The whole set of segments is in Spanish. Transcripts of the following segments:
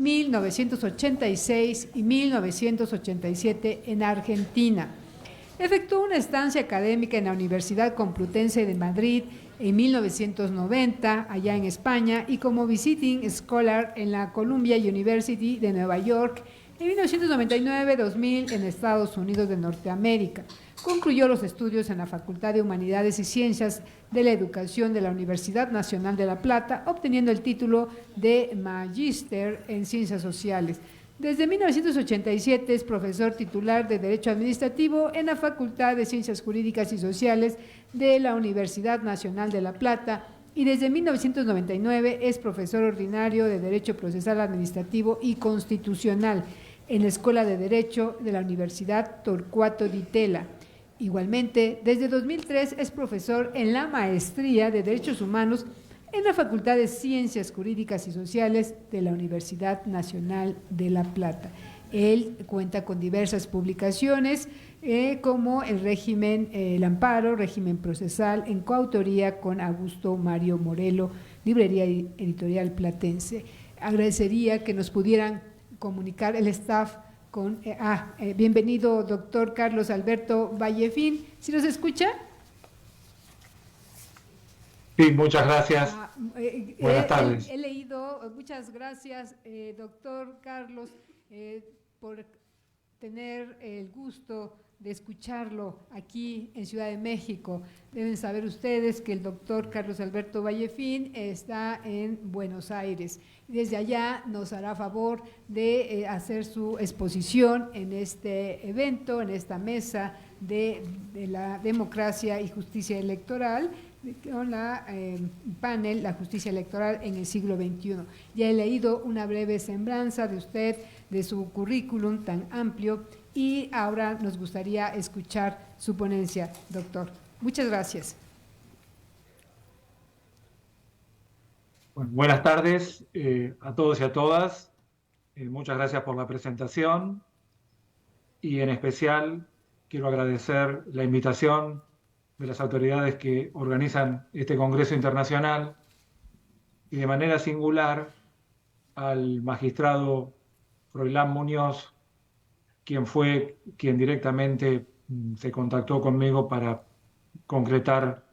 1986 y 1987 en Argentina. Efectuó una estancia académica en la Universidad Complutense de Madrid en 1990, allá en España, y como visiting scholar en la Columbia University de Nueva York en 1999-2000 en Estados Unidos de Norteamérica. Concluyó los estudios en la Facultad de Humanidades y Ciencias de la Educación de la Universidad Nacional de La Plata, obteniendo el título de Magíster en Ciencias Sociales. Desde 1987 es profesor titular de Derecho Administrativo en la Facultad de Ciencias Jurídicas y Sociales de la Universidad Nacional de La Plata y desde 1999 es profesor ordinario de Derecho Procesal Administrativo y Constitucional en la Escuela de Derecho de la Universidad Torcuato Di Tella. Igualmente, desde 2003 es profesor en la Maestría de Derechos Humanos en la Facultad de Ciencias Jurídicas y Sociales de la Universidad Nacional de La Plata. Él cuenta con diversas publicaciones como el amparo, régimen procesal, en coautoría con Augusto Mario Morelo, Librería Editorial Platense. Agradecería que nos pudieran comunicar el staff con… bienvenido, doctor Carlos Alberto Vallefín. ¿Sí nos escucha? Sí, muchas gracias. Buenas tardes. He leído, muchas gracias, doctor Carlos, por tener el gusto de escucharlo aquí en Ciudad de México. Deben saber ustedes que el doctor Carlos Alberto Vallefín está en Buenos Aires. Desde allá nos hará favor de hacer su exposición en este evento, en esta mesa de la democracia y justicia electoral, con la panel La justicia electoral en el siglo XXI. Ya he leído una breve semblanza de usted, de su currículum tan amplio, y ahora nos gustaría escuchar su ponencia, doctor. Muchas gracias. Bueno, buenas tardes a todos y a todas. Muchas gracias por la presentación y en especial quiero agradecer la invitación de las autoridades que organizan este Congreso Internacional y de manera singular al magistrado Froilán Muñoz, quien directamente se contactó conmigo para concretar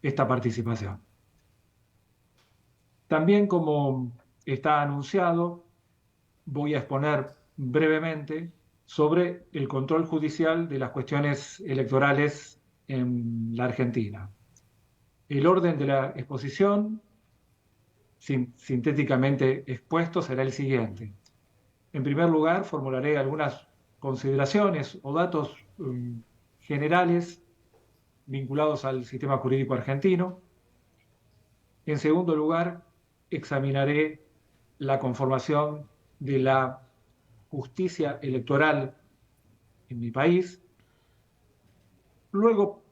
esta participación. También, como está anunciado, voy a exponer brevemente sobre el control judicial de las cuestiones electorales en la Argentina. El orden de la exposición, sintéticamente expuesto, será el siguiente. En primer lugar, formularé algunas consideraciones o datos generales vinculados al sistema jurídico argentino. En segundo lugar, examinaré la conformación de la justicia electoral en mi país. Luego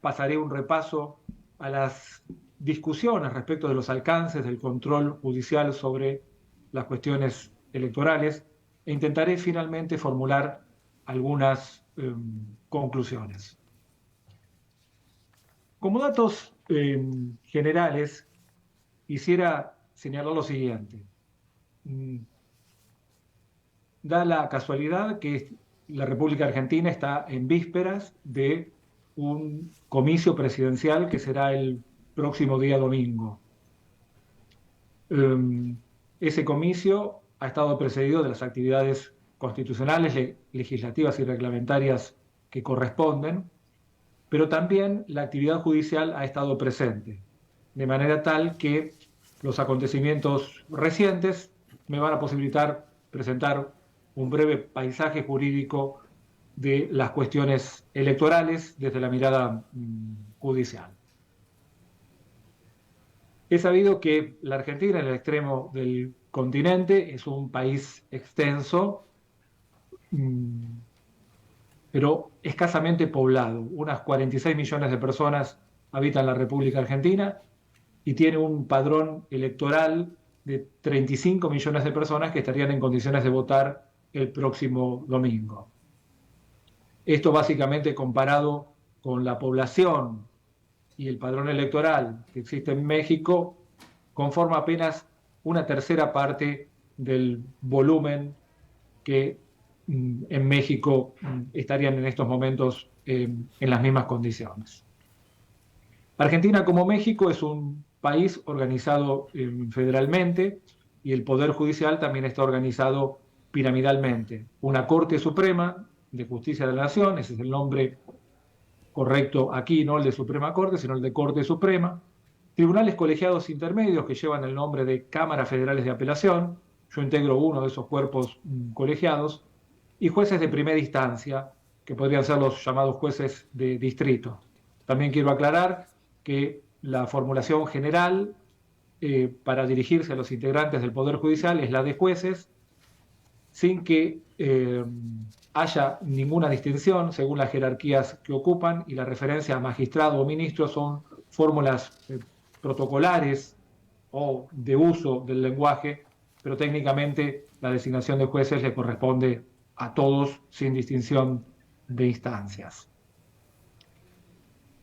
pasaré un repaso a las discusiones respecto de los alcances del control judicial sobre las cuestiones electorales e intentaré finalmente formular algunas conclusiones. Como datos generales, quisiera señalar lo siguiente. Da la casualidad que la República Argentina está en vísperas de un comicio presidencial que será el próximo día domingo. Ese comicio ha estado precedido de las actividades constitucionales, legislativas y reglamentarias que corresponden, pero también la actividad judicial ha estado presente, de manera tal que los acontecimientos recientes me van a posibilitar presentar un breve paisaje jurídico de las cuestiones electorales desde la mirada judicial. He sabido que la Argentina, en el extremo del continente, es un país extenso, pero escasamente poblado. Unas 46 millones de personas habitan la República Argentina y tiene un padrón electoral de 35 millones de personas que estarían en condiciones de votar el próximo domingo. Esto básicamente comparado con la población y el padrón electoral que existe en México, conforma apenas una tercera parte del volumen que en México estarían en estos momentos en las mismas condiciones. Argentina, como México, es un país organizado federalmente y el Poder Judicial también está organizado piramidalmente. Una Corte Suprema de Justicia de la Nación, ese es el nombre correcto aquí, no el de Suprema Corte, sino el de Corte Suprema. Tribunales colegiados intermedios que llevan el nombre de Cámaras Federales de Apelación, yo integro uno de esos cuerpos colegiados, y jueces de primera instancia, que podrían ser los llamados jueces de distrito. También quiero aclarar que la formulación general para dirigirse a los integrantes del Poder Judicial es la de jueces, sin que haya ninguna distinción según las jerarquías que ocupan, y la referencia a magistrado o ministro son fórmulas protocolares o de uso del lenguaje, pero técnicamente la designación de jueces le corresponde a todos sin distinción de instancias.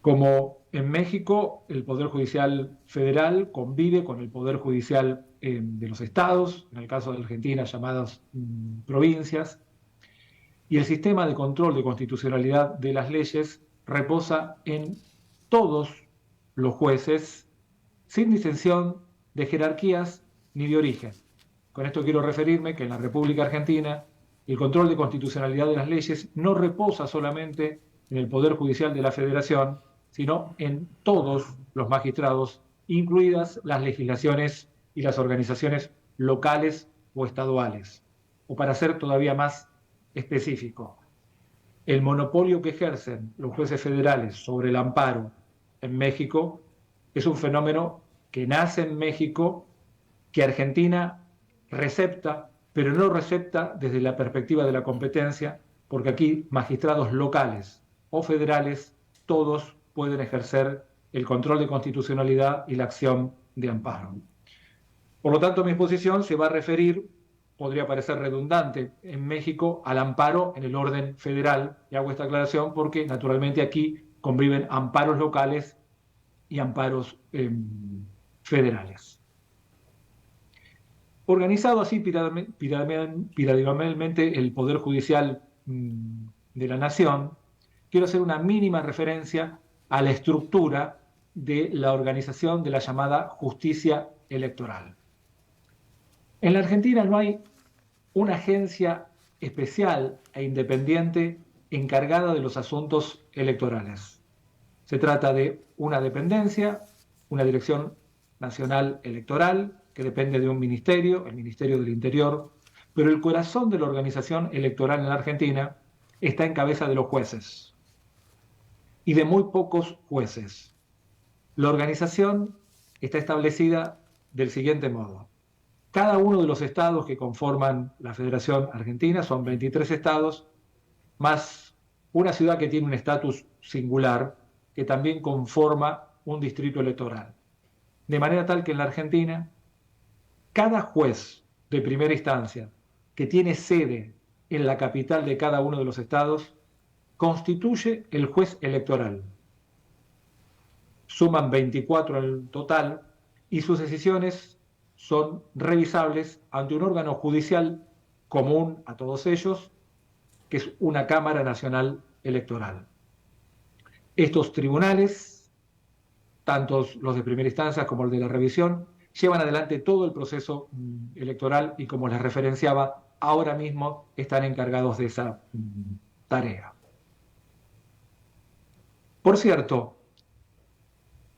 Como en México, el Poder Judicial Federal convive con el Poder Judicial de los estados, en el caso de Argentina llamadas provincias, y el sistema de control de constitucionalidad de las leyes reposa en todos los jueces, sin distinción de jerarquías ni de origen. Con esto quiero referirme que en la República Argentina el control de constitucionalidad de las leyes no reposa solamente en el Poder Judicial de la Federación, sino en todos los magistrados, incluidas las legislaciones y las organizaciones locales o estaduales. O para ser todavía más específico, el monopolio que ejercen los jueces federales sobre el amparo en México es un fenómeno que nace en México, que Argentina recepta, pero no recepta desde la perspectiva de la competencia, porque aquí magistrados locales o federales, todos pueden ejercer el control de constitucionalidad y la acción de amparo. Por lo tanto, mi exposición se va a referir, podría parecer redundante, en México al amparo en el orden federal, y hago esta aclaración porque naturalmente aquí conviven amparos locales y amparos federales. Organizado así piramidalmente el Poder Judicial de la Nación, quiero hacer una mínima referencia a la estructura de la organización de la llamada justicia electoral. En la Argentina no hay una agencia especial e independiente encargada de los asuntos electorales. Se trata de una dependencia, una Dirección Nacional Electoral, que depende de un ministerio, el Ministerio del Interior, pero el corazón de la organización electoral en la Argentina está en cabeza de los jueces y de muy pocos jueces. La organización está establecida del siguiente modo. Cada uno de los estados que conforman la Federación Argentina, son 23 estados, más una ciudad que tiene un estatus singular, que también conforma un distrito electoral. De manera tal que en la Argentina, cada juez de primera instancia que tiene sede en la capital de cada uno de los estados constituye el juez electoral. Suman 24 en total y sus decisiones son revisables ante un órgano judicial común a todos ellos, que es una Cámara Nacional Electoral. Estos tribunales, tanto los de primera instancia como el de la revisión, llevan adelante todo el proceso electoral y, como les referenciaba, ahora mismo están encargados de esa tarea. Por cierto,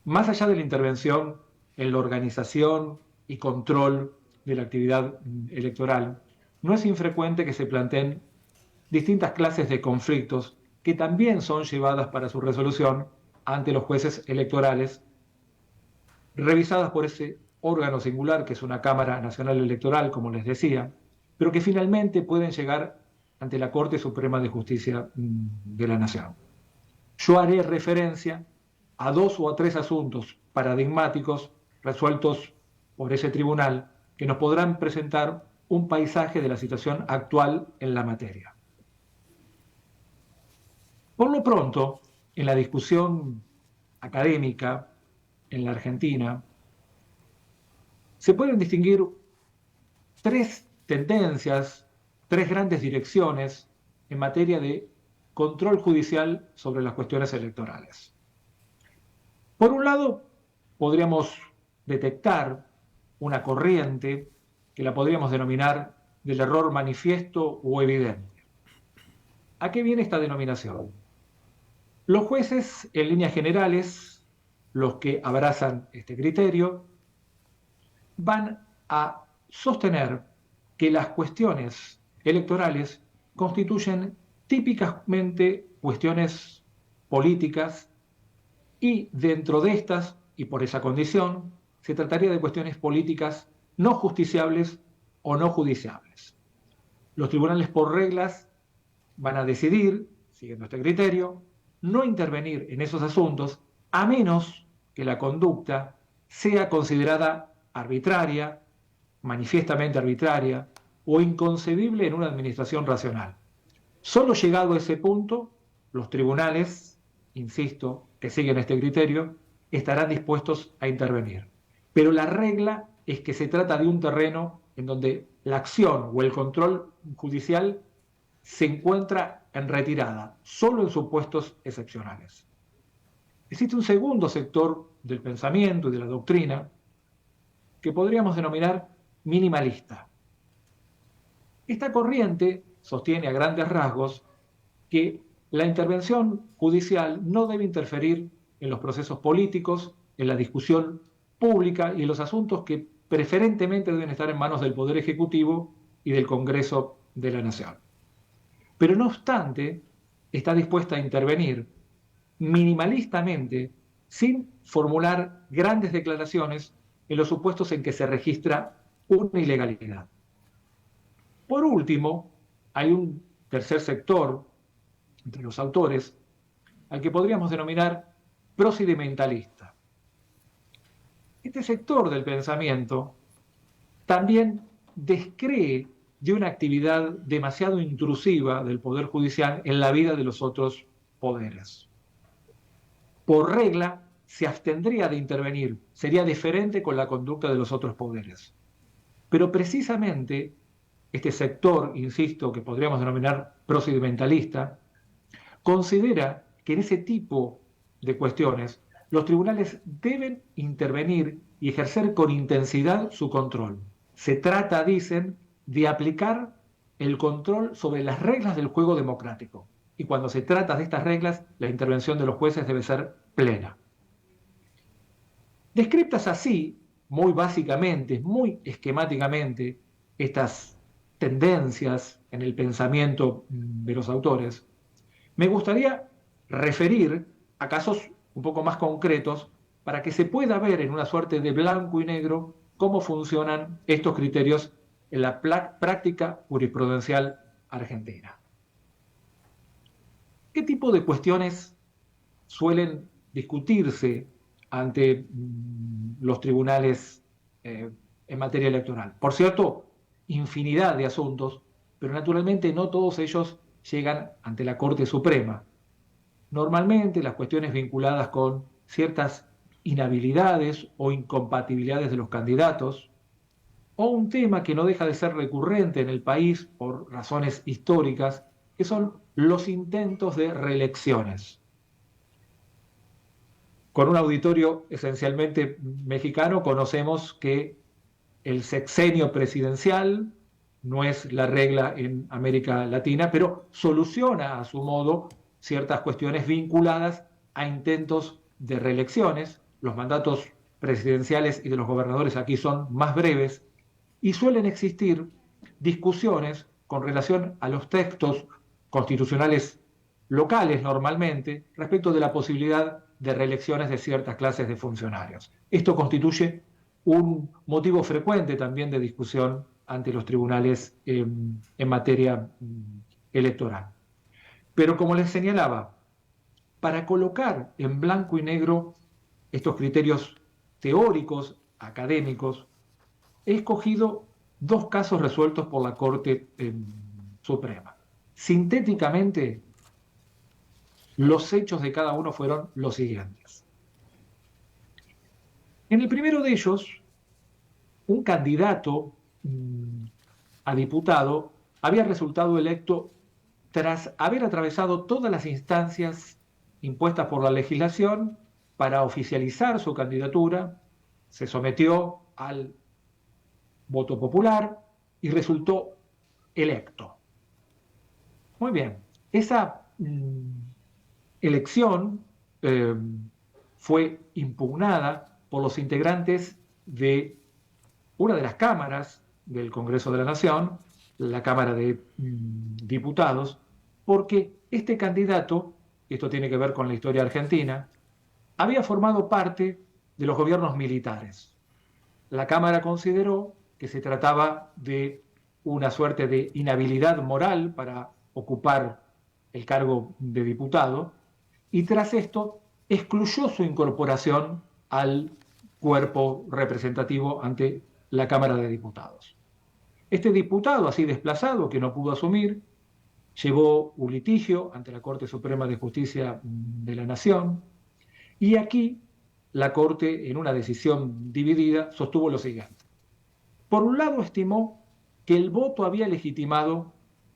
más allá de la intervención en la organización y control de la actividad electoral, no es infrecuente que se planteen distintas clases de conflictos que también son llevadas para su resolución ante los jueces electorales, revisadas por ese órgano singular que es una Cámara Nacional Electoral, como les decía, pero que finalmente pueden llegar ante la Corte Suprema de Justicia de la Nación. Yo haré referencia a 2 o a 3 asuntos paradigmáticos resueltos por ese tribunal que nos podrán presentar un paisaje de la situación actual en la materia. Por lo pronto, en la discusión académica en la Argentina, se pueden distinguir 3 tendencias, tres grandes direcciones en materia de control judicial sobre las cuestiones electorales. Por un lado, podríamos detectar una corriente que la podríamos denominar del error manifiesto o evidente. ¿A qué viene esta denominación? Los jueces, en líneas generales, los que abrazan este criterio, van a sostener que las cuestiones electorales constituyen típicamente cuestiones políticas y dentro de estas, y por esa condición, se trataría de cuestiones políticas no justiciables o no judiciables. Los tribunales por reglas van a decidir, siguiendo este criterio, no intervenir en esos asuntos a menos que la conducta sea considerada arbitraria, manifiestamente arbitraria o inconcebible en una administración racional. Solo llegado a ese punto, los tribunales, insisto, que siguen este criterio, estarán dispuestos a intervenir. Pero la regla es que se trata de un terreno en donde la acción o el control judicial se encuentra en retirada, solo en supuestos excepcionales. Existe un segundo sector del pensamiento y de la doctrina que podríamos denominar minimalista. Esta corriente sostiene a grandes rasgos que la intervención judicial no debe interferir en los procesos políticos, en la discusión pública y en los asuntos que preferentemente deben estar en manos del Poder Ejecutivo y del Congreso de la Nación. Pero no obstante, está dispuesta a intervenir minimalistamente, sin formular grandes declaraciones en los supuestos en que se registra una ilegalidad. Por último, hay un tercer sector entre los autores al que podríamos denominar procedimentalista. Este sector del pensamiento también descree de una actividad demasiado intrusiva del Poder Judicial en la vida de los otros poderes. Por regla, se abstendría de intervenir, sería diferente con la conducta de los otros poderes. Pero precisamente este sector, insisto, que podríamos denominar procedimentalista, considera que en ese tipo de cuestiones los tribunales deben intervenir y ejercer con intensidad su control. Se trata, dicen, de aplicar el control sobre las reglas del juego democrático. Y cuando se trata de estas reglas, la intervención de los jueces debe ser plena. Descriptas así, muy básicamente, muy esquemáticamente, estas tendencias en el pensamiento de los autores, me gustaría referir a casos un poco más concretos para que se pueda ver en una suerte de blanco y negro cómo funcionan estos criterios en la práctica jurisprudencial argentina. ¿Qué tipo de cuestiones suelen discutirse ante los tribunales en materia electoral? Por cierto, infinidad de asuntos, pero naturalmente no todos ellos llegan ante la Corte Suprema. Normalmente las cuestiones vinculadas con ciertas inhabilidades o incompatibilidades de los candidatos, o un tema que no deja de ser recurrente en el país por razones históricas, que son los intentos de reelecciones. Con un auditorio esencialmente mexicano conocemos que el sexenio presidencial no es la regla en América Latina, pero soluciona a su modo ciertas cuestiones vinculadas a intentos de reelecciones. Los mandatos presidenciales y de los gobernadores aquí son más breves y suelen existir discusiones con relación a los textos constitucionales locales normalmente respecto de la posibilidad de reelecciones de ciertas clases de funcionarios. Esto constituye un motivo frecuente también de discusión ante los tribunales en materia electoral. Pero como les señalaba, para colocar en blanco y negro estos criterios teóricos, académicos, he escogido dos casos resueltos por la Corte Suprema. Sintéticamente, los hechos de cada uno fueron los siguientes. En el primero de ellos, un candidato a diputado había resultado electo tras haber atravesado todas las instancias impuestas por la legislación para oficializar su candidatura, se sometió al voto popular y resultó electo. Muy bien, esa elección fue impugnada por los integrantes de una de las cámaras del Congreso de la Nación, la Cámara de Diputados, porque este candidato, y esto tiene que ver con la historia argentina, había formado parte de los gobiernos militares. La Cámara consideró que se trataba de una suerte de inhabilidad moral para ocupar el cargo de diputado, y tras esto excluyó su incorporación al cuerpo representativo ante la Cámara de Diputados. Este diputado, así desplazado, que no pudo asumir, llevó un litigio ante la Corte Suprema de Justicia de la Nación, y aquí la Corte, en una decisión dividida, sostuvo lo siguiente. Por un lado, estimó que el voto había legitimado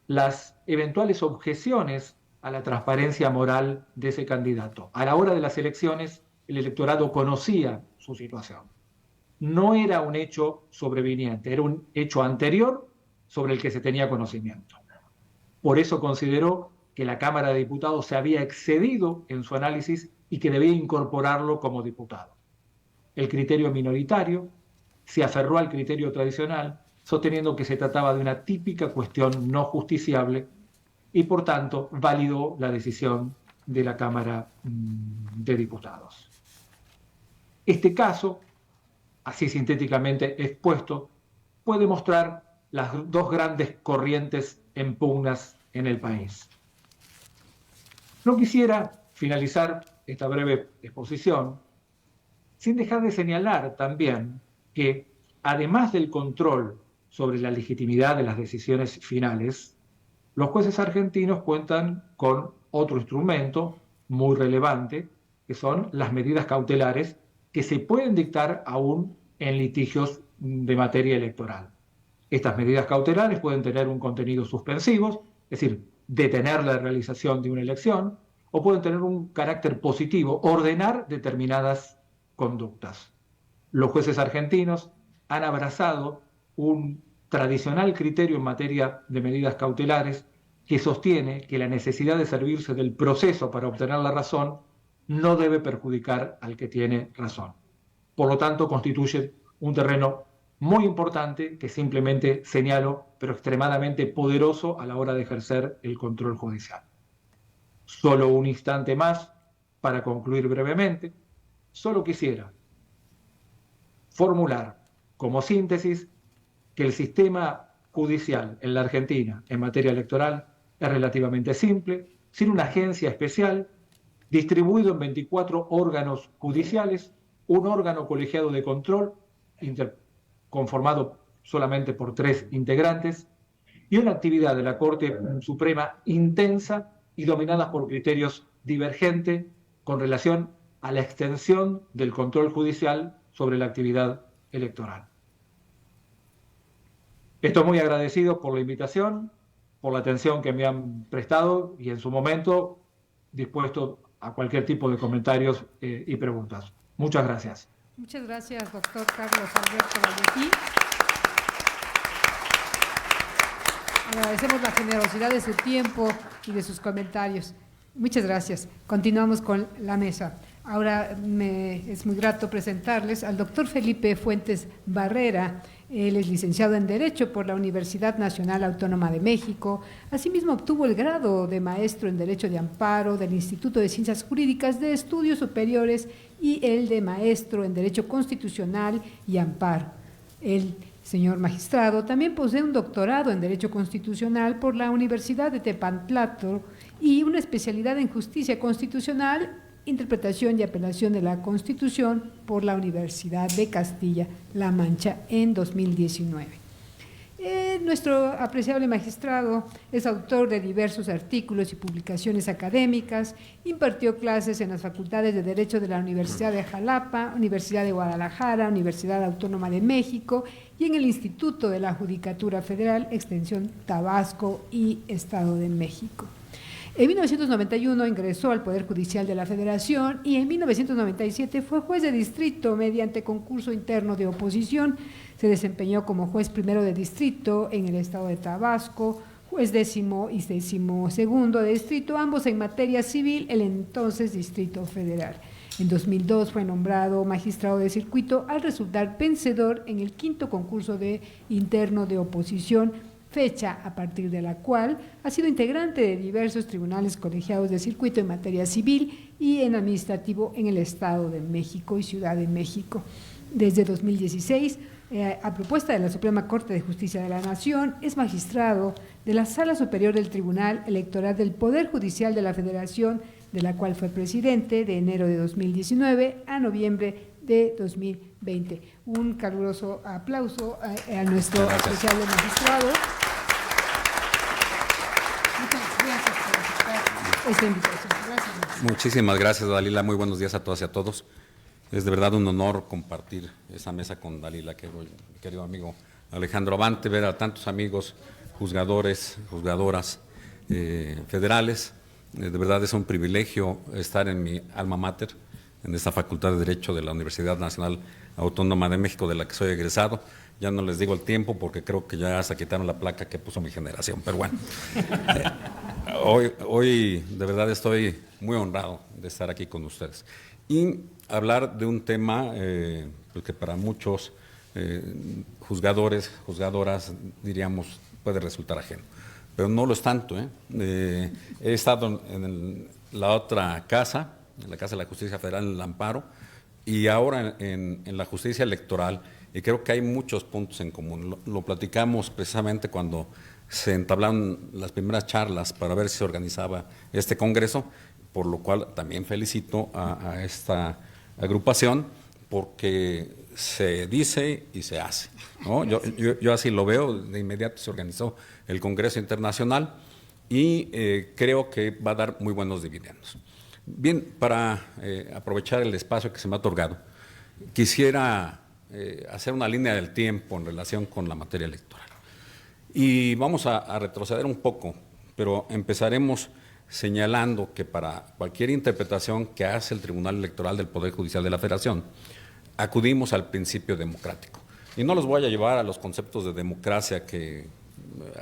las eventuales objeciones a la transparencia moral de ese candidato. A la hora de las elecciones, el electorado conocía su situación. No era un hecho sobreviniente, era un hecho anterior sobre el que se tenía conocimiento. Por eso consideró que la Cámara de Diputados se había excedido en su análisis y que debía incorporarlo como diputado. El criterio minoritario se aferró al criterio tradicional, sosteniendo que se trataba de una típica cuestión no justiciable y, por tanto, validó la decisión de la Cámara de Diputados. Este caso, así sintéticamente expuesto, puede mostrar las dos grandes corrientes en pugnas en el país. No quisiera finalizar esta breve exposición sin dejar de señalar también que, además del control sobre la legitimidad de las decisiones finales, los jueces argentinos cuentan con otro instrumento muy relevante, que son las medidas cautelares que se pueden dictar aún en litigios de materia electoral. Estas medidas cautelares pueden tener un contenido suspensivo, es decir, detener la realización de una elección, o pueden tener un carácter positivo, ordenar determinadas conductas. Los jueces argentinos han abrazado un tradicional criterio en materia de medidas cautelares que sostiene que la necesidad de servirse del proceso para obtener la razón no debe perjudicar al que tiene razón. Por lo tanto, constituye un terreno muy importante que simplemente señalo, pero extremadamente poderoso a la hora de ejercer el control judicial. Solo un instante más para concluir brevemente. Solo quisiera formular como síntesis que el sistema judicial en la Argentina en materia electoral es relativamente simple, sin una agencia especial, distribuido en 24 órganos judiciales, un órgano colegiado de control, conformado solamente por 3 integrantes, y una actividad de la Corte Suprema intensa y dominada por criterios divergentes con relación a la extensión del control judicial sobre la actividad electoral. Estoy muy agradecido por la invitación, por la atención que me han prestado y en su momento dispuesto a cualquier tipo de comentarios y preguntas. Muchas gracias. Muchas gracias, doctor Carlos Alberto Vallejí. Agradecemos la generosidad de su tiempo y de sus comentarios. Muchas gracias. Continuamos con la mesa. Ahora es muy grato presentarles al doctor Felipe Fuentes Barrera. Él es licenciado en Derecho por la Universidad Nacional Autónoma de México. Asimismo, obtuvo el grado de maestro en Derecho de Amparo del Instituto de Ciencias Jurídicas de Estudios Superiores y el de maestro en Derecho Constitucional y Amparo. El señor magistrado también posee un doctorado en Derecho Constitucional por la Universidad de Tepantlato y una especialidad en Justicia Constitucional, Interpretación y Apelación de la Constitución por la Universidad de Castilla-La Mancha en 2019. Nuestro apreciable magistrado es autor de diversos artículos y publicaciones académicas, impartió clases en las facultades de Derecho de la Universidad de Jalapa, Universidad de Guadalajara, Universidad Autónoma de México y en el Instituto de la Judicatura Federal, Extensión Tabasco y Estado de México. En 1991 ingresó al Poder Judicial de la Federación y en 1997 fue juez de distrito mediante concurso interno de oposición. Se desempeñó como juez primero de distrito en el estado de Tabasco, juez 10º y 12º de distrito, ambos en materia civil, el entonces Distrito Federal. En 2002 fue nombrado magistrado de circuito al resultar vencedor en el 5º concurso interno de oposición, fecha a partir de la cual ha sido integrante de diversos tribunales colegiados de circuito en materia civil y en administrativo en el Estado de México y Ciudad de México. Desde 2016, a propuesta de la Suprema Corte de Justicia de la Nación, es magistrado de la Sala Superior del Tribunal Electoral del Poder Judicial de la Federación, de la cual fue presidente de enero de 2019 a noviembre de 2020. Un caluroso aplauso a nuestro apreciable magistrado. Muchas gracias por aceptar esta invitación. Gracias. Muchísimas gracias, Dalila. Muy buenos días a todas y a todos. Es de verdad un honor compartir esa mesa con Dalila, querido amigo Alejandro Abante, ver a tantos amigos juzgadores, juzgadoras federales. De verdad es un privilegio estar en mi alma mater, en esta Facultad de Derecho de la Universidad Nacional Autónoma de México, de la que soy egresado. Ya no les digo el tiempo porque creo que ya se quitaron la placa que puso mi generación, pero bueno. Hoy de verdad estoy muy honrado de estar aquí con ustedes y hablar de un tema pues que para muchos juzgadores, juzgadoras, diríamos, puede resultar ajeno, pero no lo es tanto. He estado en la otra casa, en la Casa de la Justicia Federal, en el Amparo, y ahora en la justicia electoral, y creo que hay muchos puntos en común. Lo platicamos precisamente cuando se entablaron las primeras charlas para ver si se organizaba este congreso, por lo cual también felicito a esta agrupación, porque se dice y se hace, ¿no? Yo así lo veo. De inmediato se organizó el Congreso Internacional y creo que va a dar muy buenos dividendos. Bien, para aprovechar el espacio que se me ha otorgado, quisiera hacer una línea del tiempo en relación con la materia electoral. Y vamos a retroceder un poco, pero empezaremos señalando que para cualquier interpretación que hace el Tribunal Electoral del Poder Judicial de la Federación, acudimos al principio democrático. Y no los voy a llevar a los conceptos de democracia que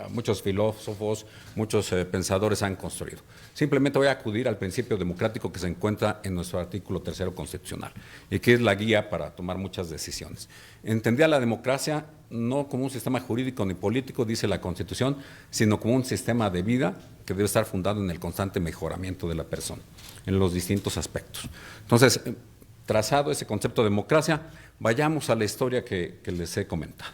muchos filósofos, muchos pensadores han construido. Simplemente voy a acudir al principio democrático que se encuentra en nuestro artículo 3º constitucional y que es la guía para tomar muchas decisiones. Entendía la democracia no como un sistema jurídico ni político, dice la Constitución, sino como un sistema de vida que debe estar fundado en el constante mejoramiento de la persona, en los distintos aspectos. Entonces, trazado ese concepto de democracia, vayamos a la historia que les he comentado.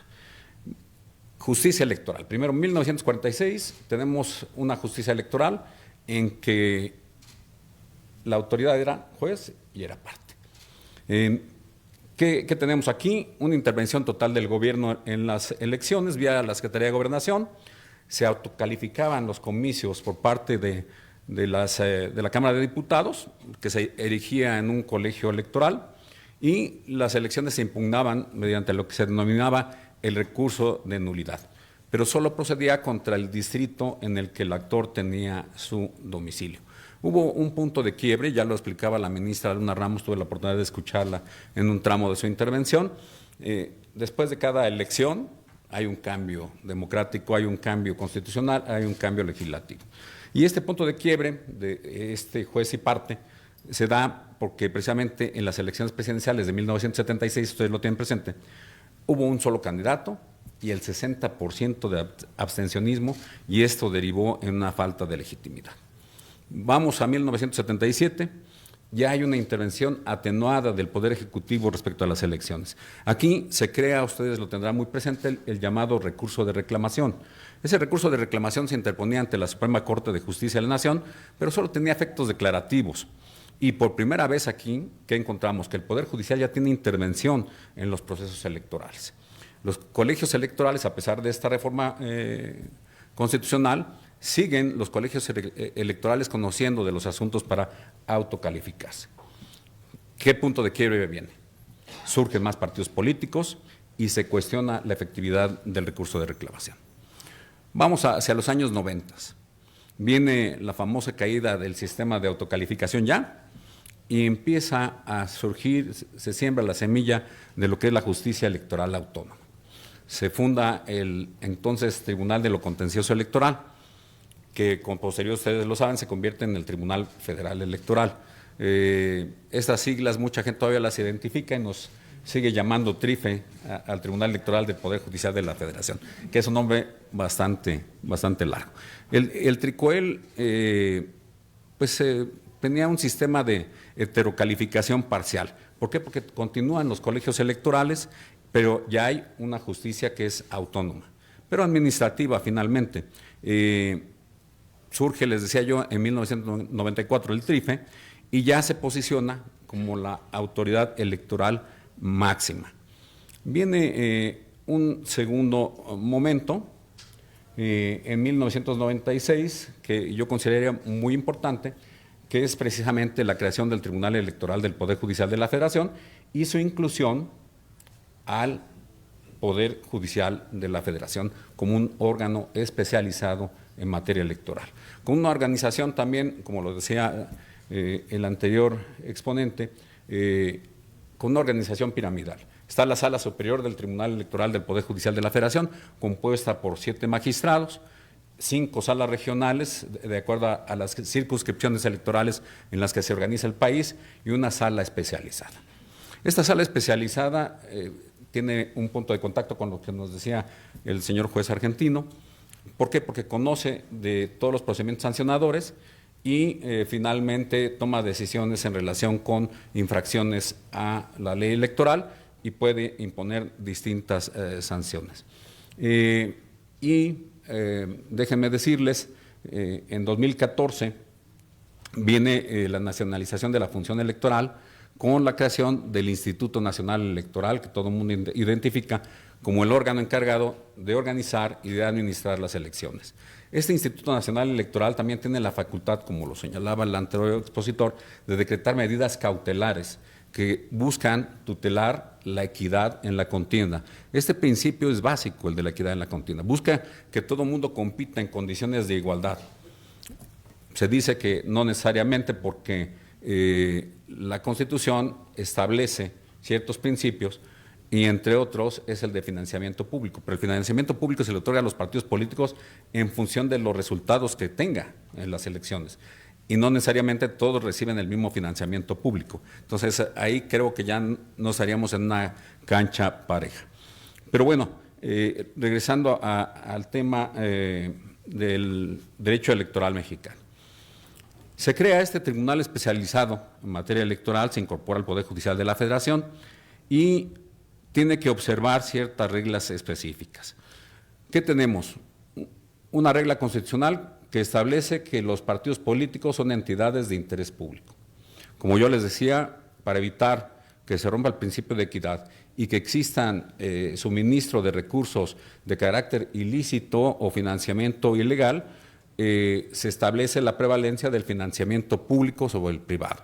Justicia electoral. Primero, en 1946 tenemos una justicia electoral en que la autoridad era juez y era parte. ¿Qué tenemos aquí? Una intervención total del gobierno en las elecciones vía la Secretaría de Gobernación. Se autocalificaban los comicios por parte de la Cámara de Diputados, que se erigía en un colegio electoral, y las elecciones se impugnaban mediante lo que se denominaba el recurso de nulidad, pero solo procedía contra el distrito en el que el actor tenía su domicilio. Hubo un punto de quiebre, ya lo explicaba la ministra Luna Ramos, tuve la oportunidad de escucharla en un tramo de su intervención. Después de cada elección hay un cambio democrático, hay un cambio constitucional, hay un cambio legislativo. Y este punto de quiebre de este juez y parte se da porque precisamente en las elecciones presidenciales de 1976, ustedes lo tienen presente, hubo un solo candidato y el 60% de abstencionismo, y esto derivó en una falta de legitimidad. Vamos a 1977, ya hay una intervención atenuada del Poder Ejecutivo respecto a las elecciones. Aquí se crea, ustedes lo tendrán muy presente, el llamado recurso de reclamación. Ese recurso de reclamación se interponía ante la Suprema Corte de Justicia de la Nación, pero solo tenía efectos declarativos. Y por primera vez aquí, ¿qué encontramos? Que el Poder Judicial ya tiene intervención en los procesos electorales. Los colegios electorales, a pesar de esta reforma constitucional, siguen los colegios electorales conociendo de los asuntos para autocalificarse. ¿Qué punto de quiebre viene? Surgen más partidos políticos y se cuestiona la efectividad del recurso de reclamación. Vamos hacia los años 90. Viene la famosa caída del sistema de autocalificación ya, y empieza a surgir, se siembra la semilla de lo que es la justicia electoral autónoma. Se funda el entonces Tribunal de lo Contencioso Electoral, que con posterior, ustedes lo saben, se convierte en el Tribunal Federal Electoral. Estas siglas mucha gente todavía las identifica y nos sigue llamando TRIFE al Tribunal Electoral del Poder Judicial de la Federación, que es un nombre bastante largo. El TRICOEL tenía un sistema de heterocalificación parcial. ¿Por qué? Porque continúan los colegios electorales, pero ya hay una justicia que es autónoma, pero administrativa finalmente. Surge, les decía yo, en 1994 el TRIFE y ya se posiciona como la autoridad electoral máxima. Viene un segundo momento, en 1996, que yo consideraría muy importante, que es precisamente la creación del Tribunal Electoral del Poder Judicial de la Federación y su inclusión al Poder Judicial de la Federación como un órgano especializado en materia electoral. Con una organización también, como lo decía el anterior exponente, con una organización piramidal. Está la Sala Superior del Tribunal Electoral del Poder Judicial de la Federación, compuesta por 7 magistrados, 5 salas regionales, de acuerdo a las circunscripciones electorales en las que se organiza el país, y una sala especializada. Esta sala especializada tiene un punto de contacto con lo que nos decía el señor juez argentino. ¿Por qué? Porque conoce de todos los procedimientos sancionadores y finalmente toma decisiones en relación con infracciones a la ley electoral y puede imponer distintas sanciones. Déjenme decirles, en 2014 viene la nacionalización de la función electoral con la creación del Instituto Nacional Electoral, que todo el mundo identifica como el órgano encargado de organizar y de administrar las elecciones. Este Instituto Nacional Electoral también tiene la facultad, como lo señalaba el anterior expositor, de decretar medidas cautelares que buscan tutelar la equidad en la contienda. Este principio es básico, el de la equidad en la contienda. Busca que todo el mundo compita en condiciones de igualdad. Se dice que no necesariamente, porque la Constitución establece ciertos principios y entre otros es el de financiamiento público, pero el financiamiento público se le otorga a los partidos políticos en función de los resultados que tenga en las elecciones y no necesariamente todos reciben el mismo financiamiento público. Entonces ahí creo que ya no estaríamos en una cancha pareja. Pero bueno, regresando al tema del derecho electoral mexicano. Se crea este tribunal especializado en materia electoral, se incorpora al Poder Judicial de la Federación y tiene que observar ciertas reglas específicas. ¿Qué tenemos? Una regla constitucional que establece que los partidos políticos son entidades de interés público. Como yo les decía, para evitar que se rompa el principio de equidad y que existan suministro de recursos de carácter ilícito o financiamiento ilegal, se establece la prevalencia del financiamiento público sobre el privado.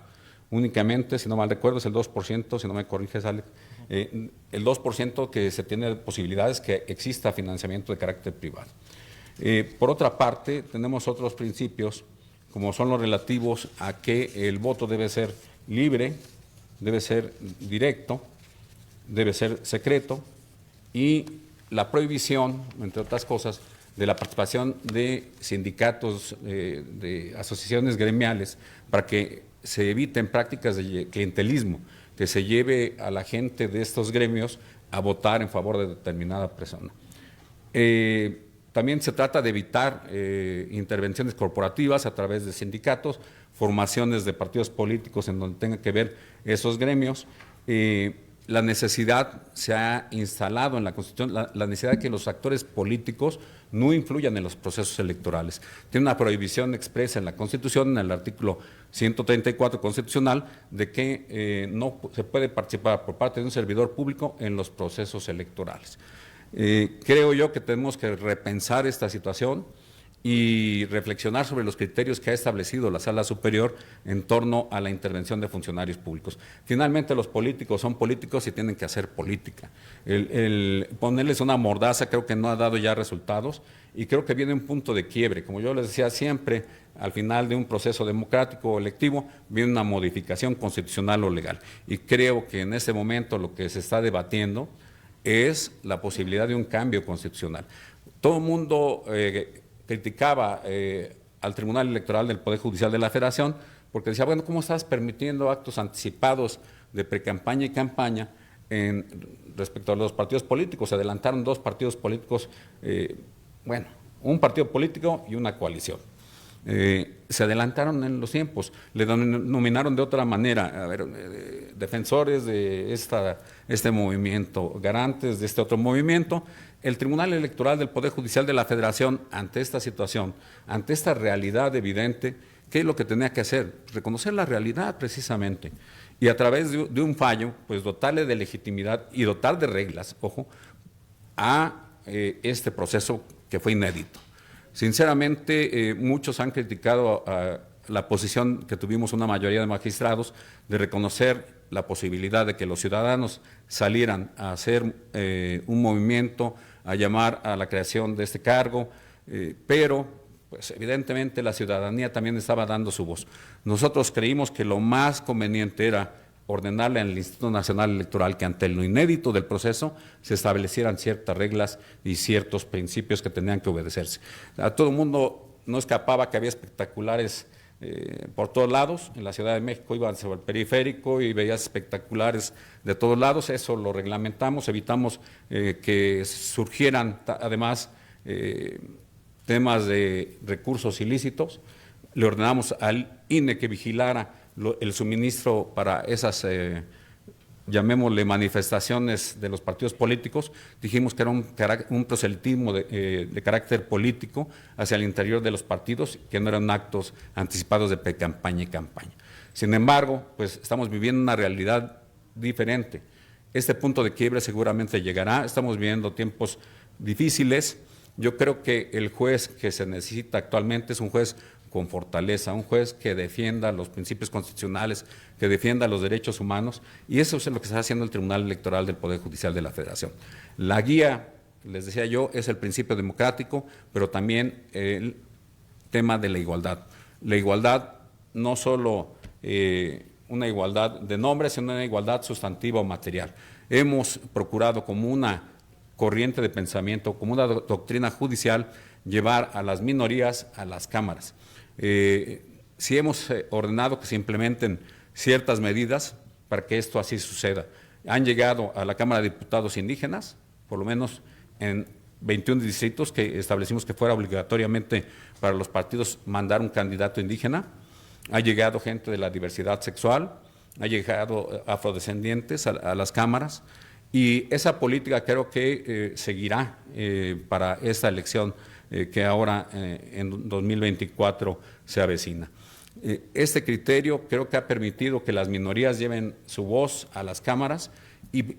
Únicamente, si no mal recuerdo, es el 2%, si no me corriges, Alex, el 2% que se tiene posibilidades que exista financiamiento de carácter privado. Por otra parte, tenemos otros principios, como son los relativos a que el voto debe ser libre, debe ser directo, debe ser secreto, y la prohibición, entre otras cosas, de la participación de sindicatos, de asociaciones gremiales, para que se eviten prácticas de clientelismo, que se lleve a la gente de estos gremios a votar en favor de determinada persona. También se trata de evitar intervenciones corporativas a través de sindicatos, formaciones de partidos políticos en donde tengan que ver esos gremios. La necesidad se ha instalado en la Constitución, la necesidad de que los actores políticos no influyan en los procesos electorales. Tiene una prohibición expresa en la Constitución, en el artículo 134 constitucional, de que no se puede participar por parte de un servidor público en los procesos electorales. Creo yo que tenemos que repensar esta situación y reflexionar sobre los criterios que ha establecido la Sala Superior en torno a la intervención de funcionarios públicos. Finalmente, los políticos son políticos y tienen que hacer política. El ponerles una mordaza creo que no ha dado ya resultados y creo que viene un punto de quiebre. Como yo les decía siempre, al final de un proceso democrático o electivo viene una modificación constitucional o legal. Y creo que en este momento lo que se está debatiendo es la posibilidad de un cambio constitucional. Todo el mundo criticaba al Tribunal Electoral del Poder Judicial de la Federación porque decía, bueno, ¿cómo estás permitiendo actos anticipados de precampaña y campaña respecto a los partidos políticos? Se adelantaron 2 partidos políticos, un partido político y una coalición. Se adelantaron en los tiempos, le denominaron de otra manera, defensores de este movimiento, garantes de este otro movimiento. El Tribunal Electoral del Poder Judicial de la Federación, ante esta situación, ante esta realidad evidente, ¿qué es lo que tenía que hacer? Reconocer la realidad precisamente y a través de un fallo, pues dotarle de legitimidad y dotar de reglas, ojo, a este proceso que fue inédito. Sinceramente, muchos han criticado la posición que tuvimos una mayoría de magistrados de reconocer la posibilidad de que los ciudadanos salieran a hacer un movimiento, a llamar a la creación de este cargo, pero pues evidentemente la ciudadanía también estaba dando su voz. Nosotros creímos que lo más conveniente era ordenarle al Instituto Nacional Electoral que ante lo inédito del proceso se establecieran ciertas reglas y ciertos principios que tenían que obedecerse. A todo el mundo no escapaba que había espectaculares por todos lados. En la Ciudad de México iban sobre el periférico y veías espectaculares de todos lados. Eso lo reglamentamos, evitamos que surgieran además temas de recursos ilícitos. Le ordenamos al INE que vigilara el suministro para esas, llamémosle, manifestaciones de los partidos políticos. Dijimos que era un proselitismo de carácter político hacia el interior de los partidos, que no eran actos anticipados de pre-campaña y campaña. Sin embargo, pues estamos viviendo una realidad diferente. Este punto de quiebre seguramente llegará. Estamos viviendo tiempos difíciles. Yo creo que el juez que se necesita actualmente es un juez con fortaleza, un juez que defienda los principios constitucionales, que defienda los derechos humanos, y eso es lo que está haciendo el Tribunal Electoral del Poder Judicial de la Federación. La guía, les decía yo, es el principio democrático, pero también el tema de la igualdad. La igualdad, no solo una igualdad de nombre, sino una igualdad sustantiva o material. Hemos procurado como una corriente de pensamiento, como una doctrina judicial, llevar a las minorías a las cámaras. Si hemos ordenado que se implementen ciertas medidas para que esto así suceda. Han llegado a la Cámara de Diputados indígenas, por lo menos en 21 distritos que establecimos que fuera obligatoriamente para los partidos mandar un candidato indígena. Ha llegado gente de la diversidad sexual, ha llegado afrodescendientes a las cámaras, y esa política creo que seguirá para esta elección que ahora en 2024 se avecina. Este criterio creo que ha permitido que las minorías lleven su voz a las cámaras, y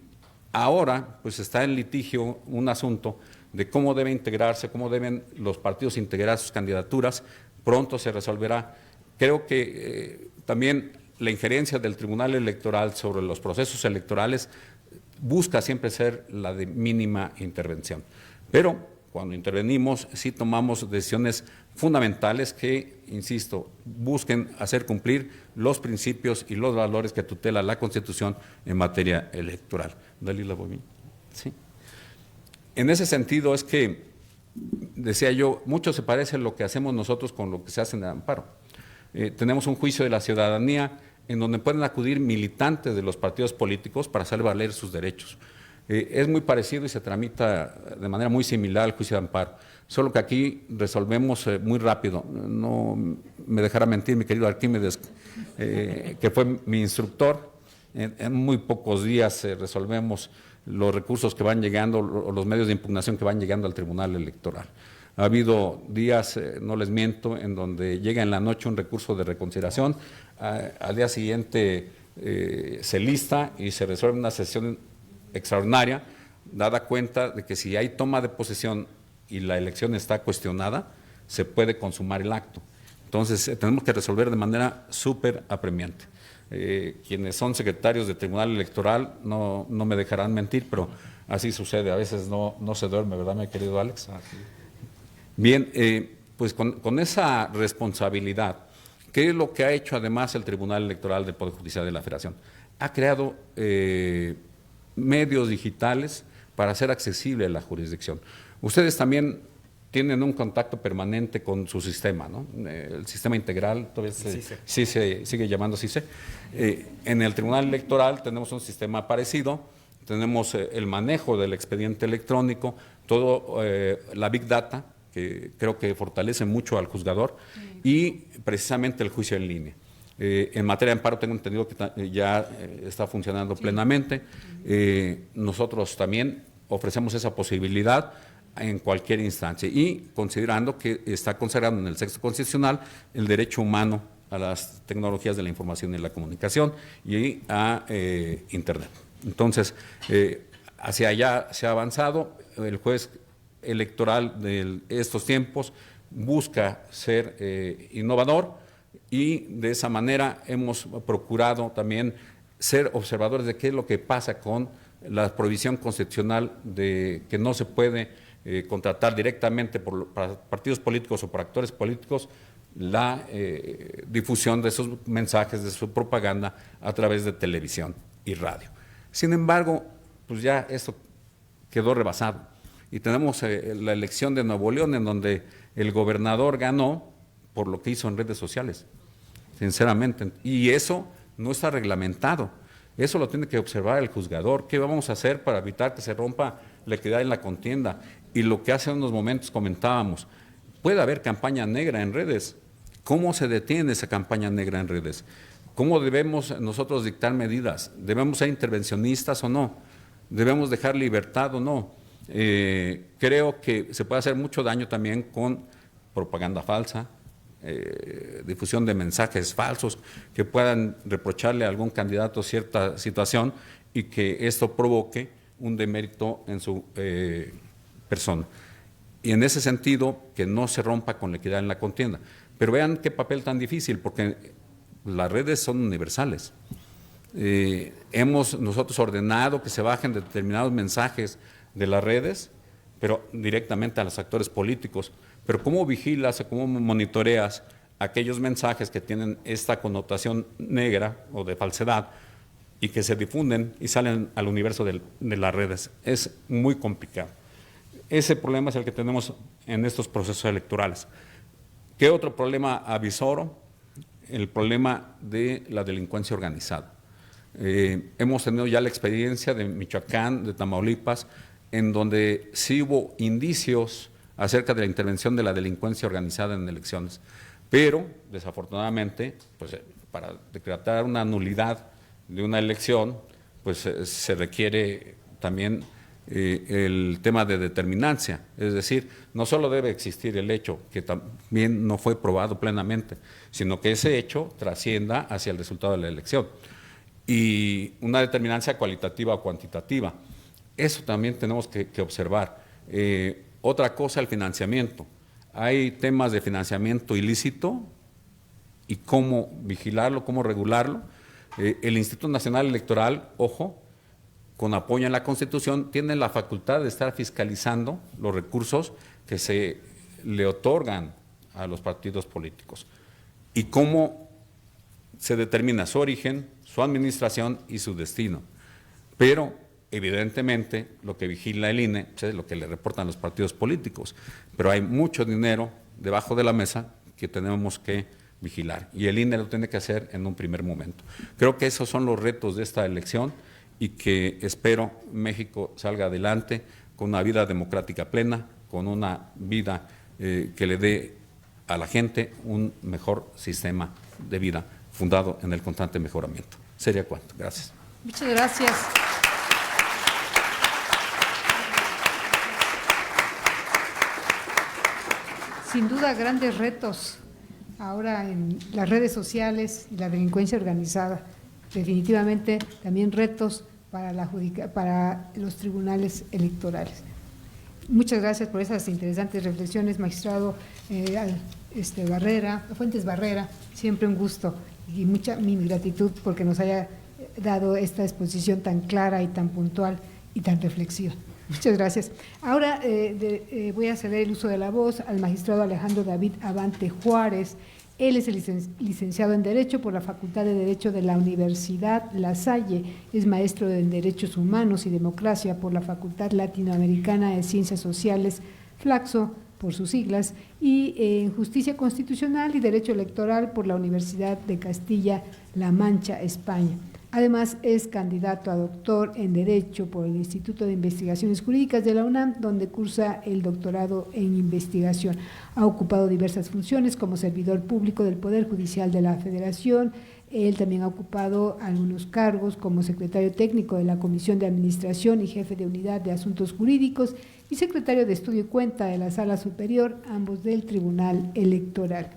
ahora pues está en litigio un asunto de cómo debe integrarse, cómo deben los partidos integrar sus candidaturas. Pronto se resolverá. Creo que también la injerencia del Tribunal Electoral sobre los procesos electorales busca siempre ser la de mínima intervención. Pero cuando intervenimos, sí tomamos decisiones fundamentales que, insisto, busquen hacer cumplir los principios y los valores que tutela la Constitución en materia electoral. Dalila Bobín. Sí. En ese sentido es que, decía yo, mucho se parece lo que hacemos nosotros con lo que se hace en el amparo. Tenemos un juicio de la ciudadanía en donde pueden acudir militantes de los partidos políticos para hacer valer sus derechos. Es muy parecido y se tramita de manera muy similar al juicio de amparo, solo que aquí resolvemos muy rápido. No me dejará mentir mi querido Arquímedes, que fue mi instructor. En muy pocos días resolvemos los recursos que van llegando, o los medios de impugnación que van llegando al Tribunal Electoral. Ha habido días, no les miento, en donde llega en la noche un recurso de reconsideración, al día siguiente se lista y se resuelve una sesión extraordinaria. dada cuenta de que si hay toma de posesión y la elección está cuestionada, se puede consumar el acto. Entonces, tenemos que resolver de manera súper apremiante. Quienes son secretarios de Tribunal Electoral no me dejarán mentir, pero así sucede, a veces no se duerme, ¿verdad, mi querido Alex? Bien, pues con esa responsabilidad, ¿qué es lo que ha hecho además el Tribunal Electoral del Poder Judicial de la Federación? Ha creado medios digitales para hacer accesible la jurisdicción. Ustedes también tienen un contacto permanente con su sistema, ¿no? El sistema integral, todavía sí se sigue llamando CICE. En el Tribunal Electoral tenemos un sistema parecido, tenemos el manejo del expediente electrónico, todo la Big Data, que creo que fortalece mucho al juzgador, y precisamente el juicio en línea. En materia de amparo tengo entendido que ya está funcionando plenamente. Nosotros también ofrecemos esa posibilidad en cualquier instancia y considerando que está consagrado en el texto constitucional el derecho humano a las tecnologías de la información y la comunicación y a Internet. Entonces, hacia allá se ha avanzado. El juez electoral de estos tiempos busca ser innovador y de esa manera hemos procurado también ser observadores de qué es lo que pasa con la prohibición constitucional de que no se puede contratar directamente para partidos políticos o por actores políticos la difusión de sus mensajes, de su propaganda a través de televisión y radio. Sin embargo, pues ya esto quedó rebasado y tenemos la elección de Nuevo León en donde el gobernador ganó por lo que hizo en redes sociales, sinceramente, y eso no está reglamentado. Eso lo tiene que observar el juzgador. ¿Qué vamos a hacer para evitar que se rompa la equidad en la contienda? Y lo que hace unos momentos comentábamos, puede haber campaña negra en redes. ¿Cómo se detiene esa campaña negra en redes? ¿Cómo debemos nosotros dictar medidas? ¿Debemos ser intervencionistas o no? ¿Debemos dejar libertad o no? Creo que se puede hacer mucho daño también con propaganda falsa, difusión de mensajes falsos que puedan reprocharle a algún candidato cierta situación y que esto provoque un demérito en su persona. Y en ese sentido, que no se rompa con la equidad en la contienda. Pero vean qué papel tan difícil, porque las redes son universales. Hemos nosotros ordenado que se bajen determinados mensajes de las redes, pero directamente a los actores políticos. Pero ¿cómo vigilas o cómo monitoreas aquellos mensajes que tienen esta connotación negra o de falsedad y que se difunden y salen al universo de las redes? Es muy complicado. Ese problema es el que tenemos en estos procesos electorales. ¿Qué otro problema avisoro? El problema de la delincuencia organizada. Hemos tenido ya la experiencia de Michoacán, de Tamaulipas, en donde sí hubo indicios acerca de la intervención de la delincuencia organizada en elecciones. Pero, desafortunadamente, pues, para decretar una nulidad de una elección, pues se requiere también el tema de determinancia. Es decir, no solo debe existir el hecho, que también no fue probado plenamente, sino que ese hecho trascienda hacia el resultado de la elección. Y una determinancia cualitativa o cuantitativa. Eso también tenemos que observar. Otra cosa, el financiamiento. Hay temas de financiamiento ilícito y cómo vigilarlo, cómo regularlo. El Instituto Nacional Electoral, ojo, con apoyo en la Constitución, tiene la facultad de estar fiscalizando los recursos que se le otorgan a los partidos políticos y cómo se determina su origen, su administración y su destino. Pero evidentemente, lo que vigila el INE es lo que le reportan los partidos políticos, pero hay mucho dinero debajo de la mesa que tenemos que vigilar y el INE lo tiene que hacer en un primer momento. Creo que esos son los retos de esta elección y que espero México salga adelante con una vida democrática plena, con una vida que le dé a la gente un mejor sistema de vida fundado en el constante mejoramiento. Sería cuanto. Gracias. Muchas gracias. Sin duda, grandes retos ahora en las redes sociales y la delincuencia organizada. Definitivamente también retos para los tribunales electorales. Muchas gracias por esas interesantes reflexiones, magistrado Fuentes Barrera, siempre un gusto y mi gratitud porque nos haya dado esta exposición tan clara y tan puntual y tan reflexiva. Muchas gracias. Ahora voy a ceder el uso de la voz al magistrado Alejandro David Abante Juárez. Él es el licenciado en Derecho por la Facultad de Derecho de la Universidad La Salle, es maestro en Derechos Humanos y Democracia por la Facultad Latinoamericana de Ciencias Sociales, Flaxo, por sus siglas, y en Justicia Constitucional y Derecho Electoral por la Universidad de Castilla-La Mancha, España. Además, es candidato a doctor en Derecho por el Instituto de Investigaciones Jurídicas de la UNAM, donde cursa el doctorado en investigación. Ha ocupado diversas funciones como servidor público del Poder Judicial de la Federación. Él también ha ocupado algunos cargos como secretario técnico de la Comisión de Administración y jefe de Unidad de Asuntos Jurídicos y secretario de Estudio y Cuenta de la Sala Superior, ambos del Tribunal Electoral.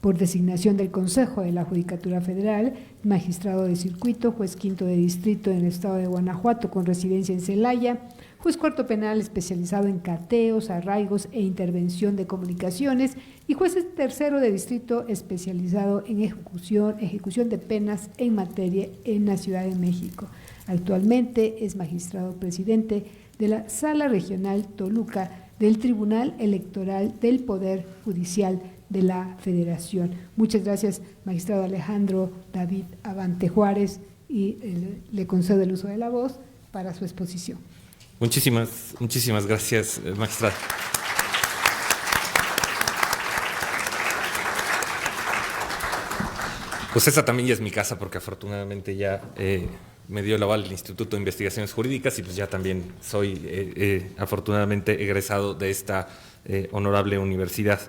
Por designación del Consejo de la Judicatura Federal, magistrado de circuito, juez quinto de distrito en el estado de Guanajuato con residencia en Celaya, juez cuarto penal especializado en cateos, arraigos e intervención de comunicaciones y juez tercero de distrito especializado en ejecución de penas en materia en la Ciudad de México. Actualmente es magistrado presidente de la Sala Regional Toluca del Tribunal Electoral del Poder Judicial de la Federación. Muchas gracias, magistrado Alejandro David Abante Juárez, y le concedo el uso de la voz para su exposición. Muchísimas gracias, magistrado. Pues esa también ya es mi casa porque afortunadamente ya me dio el aval el Instituto de Investigaciones Jurídicas y pues ya también soy afortunadamente egresado de esta honorable universidad.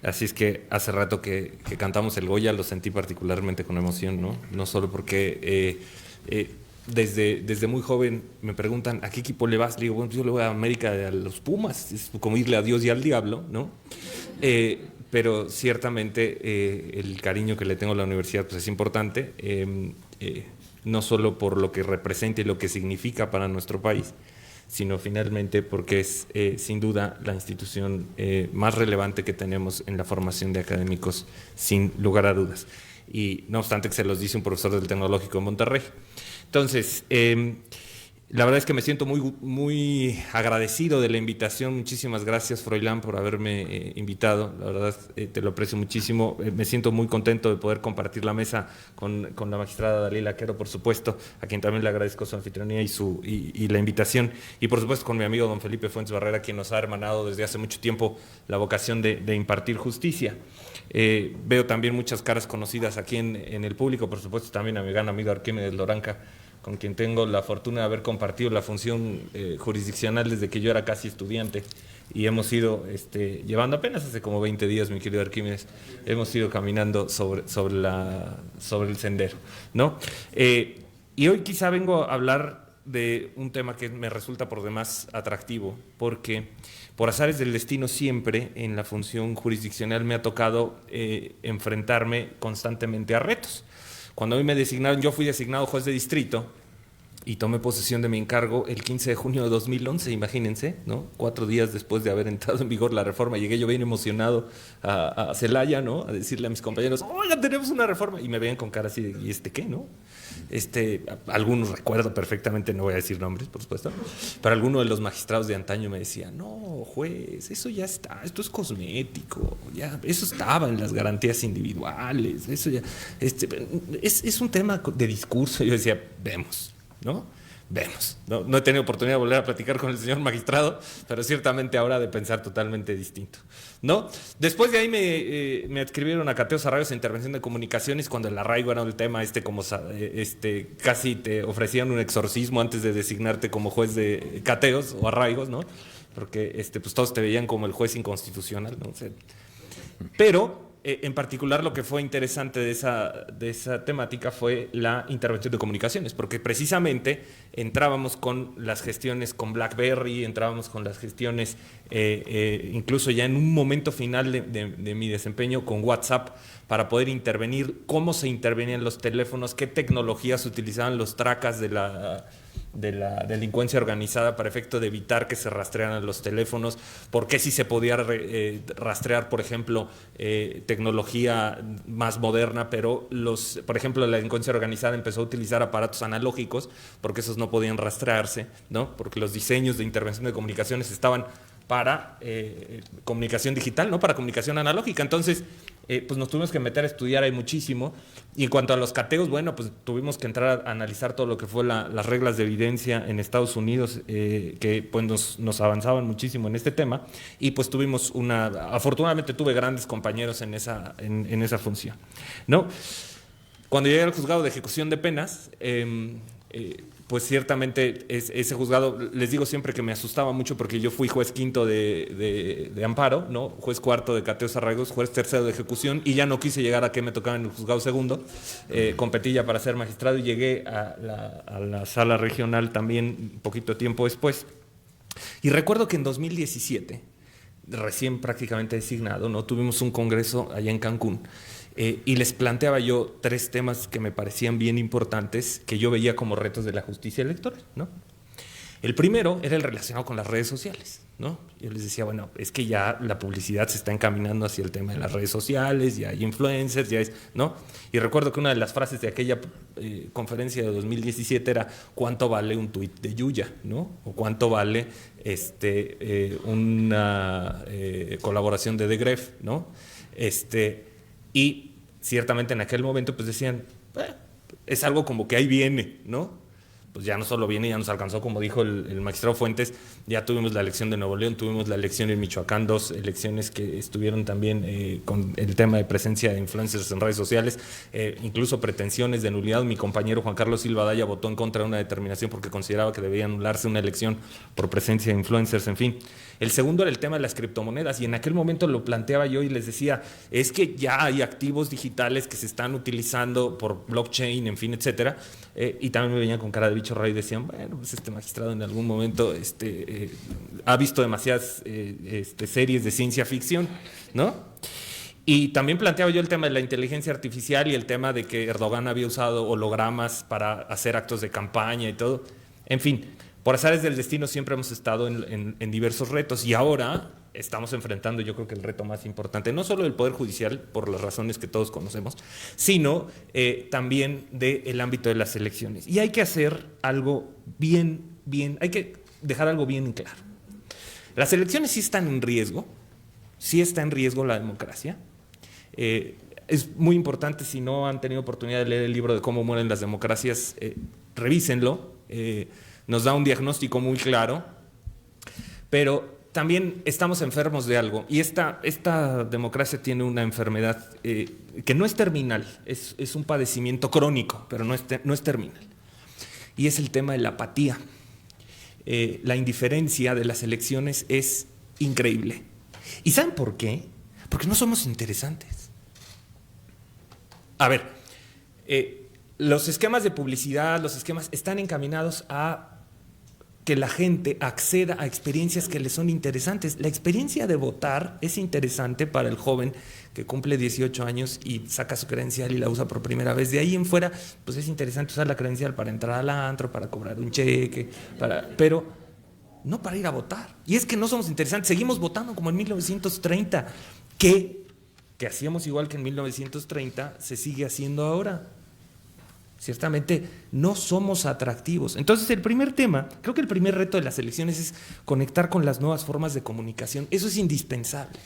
Así es que hace rato que cantamos el Goya lo sentí particularmente con emoción, ¿no? No solo porque desde muy joven me preguntan ¿a qué equipo le vas? Le digo, bueno, yo le voy a América, a los Pumas, es como irle a Dios y al diablo, ¿no? Pero ciertamente el cariño que le tengo a la universidad pues es importante, no solo por lo que representa y lo que significa para nuestro país, sino finalmente porque es sin duda la institución más relevante que tenemos en la formación de académicos, sin lugar a dudas. Y no obstante que se los dice un profesor del Tecnológico de Monterrey. Entonces, la verdad es que me siento muy agradecido de la invitación. Muchísimas gracias, Froilán, por haberme invitado. La verdad, te lo aprecio muchísimo. Me siento muy contento de poder compartir la mesa con la magistrada Dalila Quero, por supuesto, a quien también le agradezco su anfitrionía y la invitación. Y, por supuesto, con mi amigo don Felipe Fuentes Barrera, quien nos ha hermanado desde hace mucho tiempo la vocación de impartir justicia. Veo también muchas caras conocidas aquí en el público, por supuesto, también a mi gran amigo Arquímedes Loranca, con quien tengo la fortuna de haber compartido la función jurisdiccional desde que yo era casi estudiante, y hemos ido llevando apenas hace como 20 días, mi querido Arquímedes, hemos ido caminando sobre el sendero, ¿no? Y hoy quizá vengo a hablar de un tema que me resulta por demás atractivo, porque por azares del destino siempre en la función jurisdiccional me ha tocado enfrentarme constantemente a retos. Cuando a mí me designaron, yo fui designado juez de distrito y tomé posesión de mi encargo el 15 de junio de 2011, imagínense, ¿no? 4 días después de haber entrado en vigor la reforma. Llegué yo bien emocionado a Celaya, ¿no? A decirle a mis compañeros, oigan, tenemos una reforma. Y me veían con cara así de, ¿y qué, no? Algunos recuerdo perfectamente, no voy a decir nombres, por supuesto, pero alguno de los magistrados de antaño me decía, no, juez, eso ya está, esto es cosmético, ya, eso estaba en las garantías individuales, eso ya, es un tema de discurso. Yo decía, vemos. No he tenido oportunidad de volver a platicar con el señor magistrado, pero ciertamente ahora de pensar totalmente distinto, ¿no? Después de ahí me adscribieron a cateos, arraigos e intervención de comunicaciones, cuando el arraigo era el tema casi te ofrecían un exorcismo antes de designarte como juez de cateos o arraigos, ¿no? Porque pues todos te veían como el juez inconstitucional, ¿no? O sea, pero en particular lo que fue interesante de esa temática fue la intervención de comunicaciones, porque precisamente entrábamos con las gestiones con BlackBerry, entrábamos con las gestiones incluso ya en un momento final de mi desempeño con WhatsApp, para poder intervenir, cómo se intervenían los teléfonos, qué tecnologías utilizaban los tracas de de la delincuencia organizada para efecto de evitar que se rastrearan los teléfonos, porque sí se podía rastrear, por ejemplo, tecnología más moderna, pero por ejemplo, la delincuencia organizada empezó a utilizar aparatos analógicos porque esos no podían rastrearse, ¿no? Porque los diseños de intervención de comunicaciones estaban para comunicación digital, no para comunicación analógica. Entonces, pues nos tuvimos que meter a estudiar ahí muchísimo. Y en cuanto a los cateos, bueno, pues tuvimos que entrar a analizar todo lo que fue las reglas de evidencia en Estados Unidos, que pues nos avanzaban muchísimo en este tema. Y pues tuvimos afortunadamente tuve grandes compañeros en esa función, ¿no? Cuando llegué al juzgado de ejecución de penas, pues ciertamente ese juzgado, les digo siempre que me asustaba mucho porque yo fui juez quinto de amparo, ¿no? Juez cuarto de cateos arraigos, juez tercero de ejecución, y ya no quise llegar a que me tocaba en el juzgado segundo. Competí ya para ser magistrado y llegué a la sala regional también un poquito tiempo después. Y recuerdo que en 2017, recién prácticamente designado, ¿no? Tuvimos un congreso allá en Cancún. Y les planteaba yo 3 temas que me parecían bien importantes, que yo veía como retos de la justicia electoral, ¿no? El primero era el relacionado con las redes sociales, ¿no? Yo les decía, bueno, es que ya la publicidad se está encaminando hacia el tema de las redes sociales, ya hay influencers, ¿no? Y recuerdo que una de las frases de aquella conferencia de 2017 era ¿cuánto vale un tuit de Yuya?, ¿no? O ¿cuánto vale una colaboración de The Gref?, ¿no? Y ciertamente en aquel momento pues decían, es algo como que ahí viene, ¿no? Pues ya no solo viene, ya nos alcanzó, como dijo el magistrado Fuentes, ya tuvimos la elección de Nuevo León, tuvimos la elección en Michoacán, 2 elecciones que estuvieron también con el tema de presencia de influencers en redes sociales, incluso pretensiones de nulidad. Mi compañero Juan Carlos Silva Daya votó en contra de una determinación porque consideraba que debía anularse una elección por presencia de influencers, en fin. El segundo era el tema de las criptomonedas, y en aquel momento lo planteaba yo y les decía, es que ya hay activos digitales que se están utilizando por blockchain, en fin, etcétera, y también me venían con cara de bicho raro y decían, bueno, pues este magistrado en algún momento ha visto demasiadas series de ciencia ficción, ¿no? Y también planteaba yo el tema de la inteligencia artificial y el tema de que Erdogan había usado hologramas para hacer actos de campaña y todo. En fin, por azares del destino siempre hemos estado en diversos retos, y ahora estamos enfrentando, yo creo que el reto más importante, no solo del Poder Judicial, por las razones que todos conocemos, sino también del ámbito de las elecciones. Y hay que hacer algo hay que dejar algo bien claro. Las elecciones sí están en riesgo, sí está en riesgo la democracia. Es muy importante, si no han tenido oportunidad de leer el libro de Cómo mueren las democracias, revísenlo. Nos da un diagnóstico muy claro, pero también estamos enfermos de algo, y esta democracia tiene una enfermedad que no es terminal, es un padecimiento crónico, pero no es terminal, y es el tema de la apatía. La indiferencia de las elecciones es increíble. ¿Y saben por qué? Porque no somos interesantes. A ver, los esquemas de publicidad, los esquemas están encaminados a que la gente acceda a experiencias que le son interesantes. La experiencia de votar es interesante para el joven que cumple 18 años y saca su credencial y la usa por primera vez. De ahí en fuera, pues es interesante usar la credencial para entrar al antro, para cobrar un cheque, pero no para ir a votar. Y es que no somos interesantes, seguimos votando como en 1930. Que hacíamos igual que en 1930, se sigue haciendo ahora. Ciertamente no somos atractivos. Entonces el primer tema, creo que el primer reto de las elecciones es conectar con las nuevas formas de comunicación. Eso es indispensable.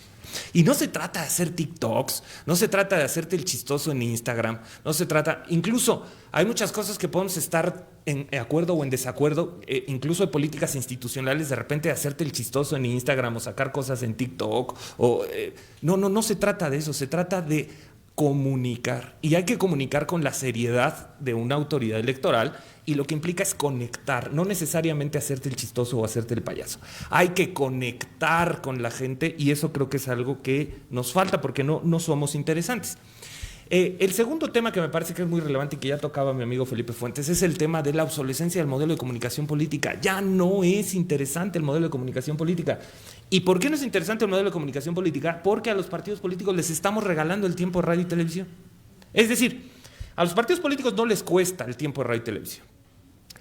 Y no se trata de hacer TikToks, no se trata de hacerte el chistoso en Instagram, no se trata, incluso hay muchas cosas que podemos estar en acuerdo o en desacuerdo, incluso de políticas institucionales, de repente de hacerte el chistoso en Instagram o sacar cosas en TikTok. No se trata de eso, se trata de comunicar, y hay que comunicar con la seriedad de una autoridad electoral, y lo que implica es conectar, no necesariamente hacerte el chistoso o hacerte el payaso. Hay que conectar con la gente, y eso creo que es algo que nos falta porque no somos interesantes. El segundo tema que me parece que es muy relevante y que ya tocaba mi amigo Felipe Fuentes es el tema de la obsolescencia del modelo de comunicación política. Ya no es interesante el modelo de comunicación política. ¿Y por qué no es interesante el modelo de comunicación política? Porque a los partidos políticos les estamos regalando el tiempo de radio y televisión. Es decir, a los partidos políticos no les cuesta el tiempo de radio y televisión.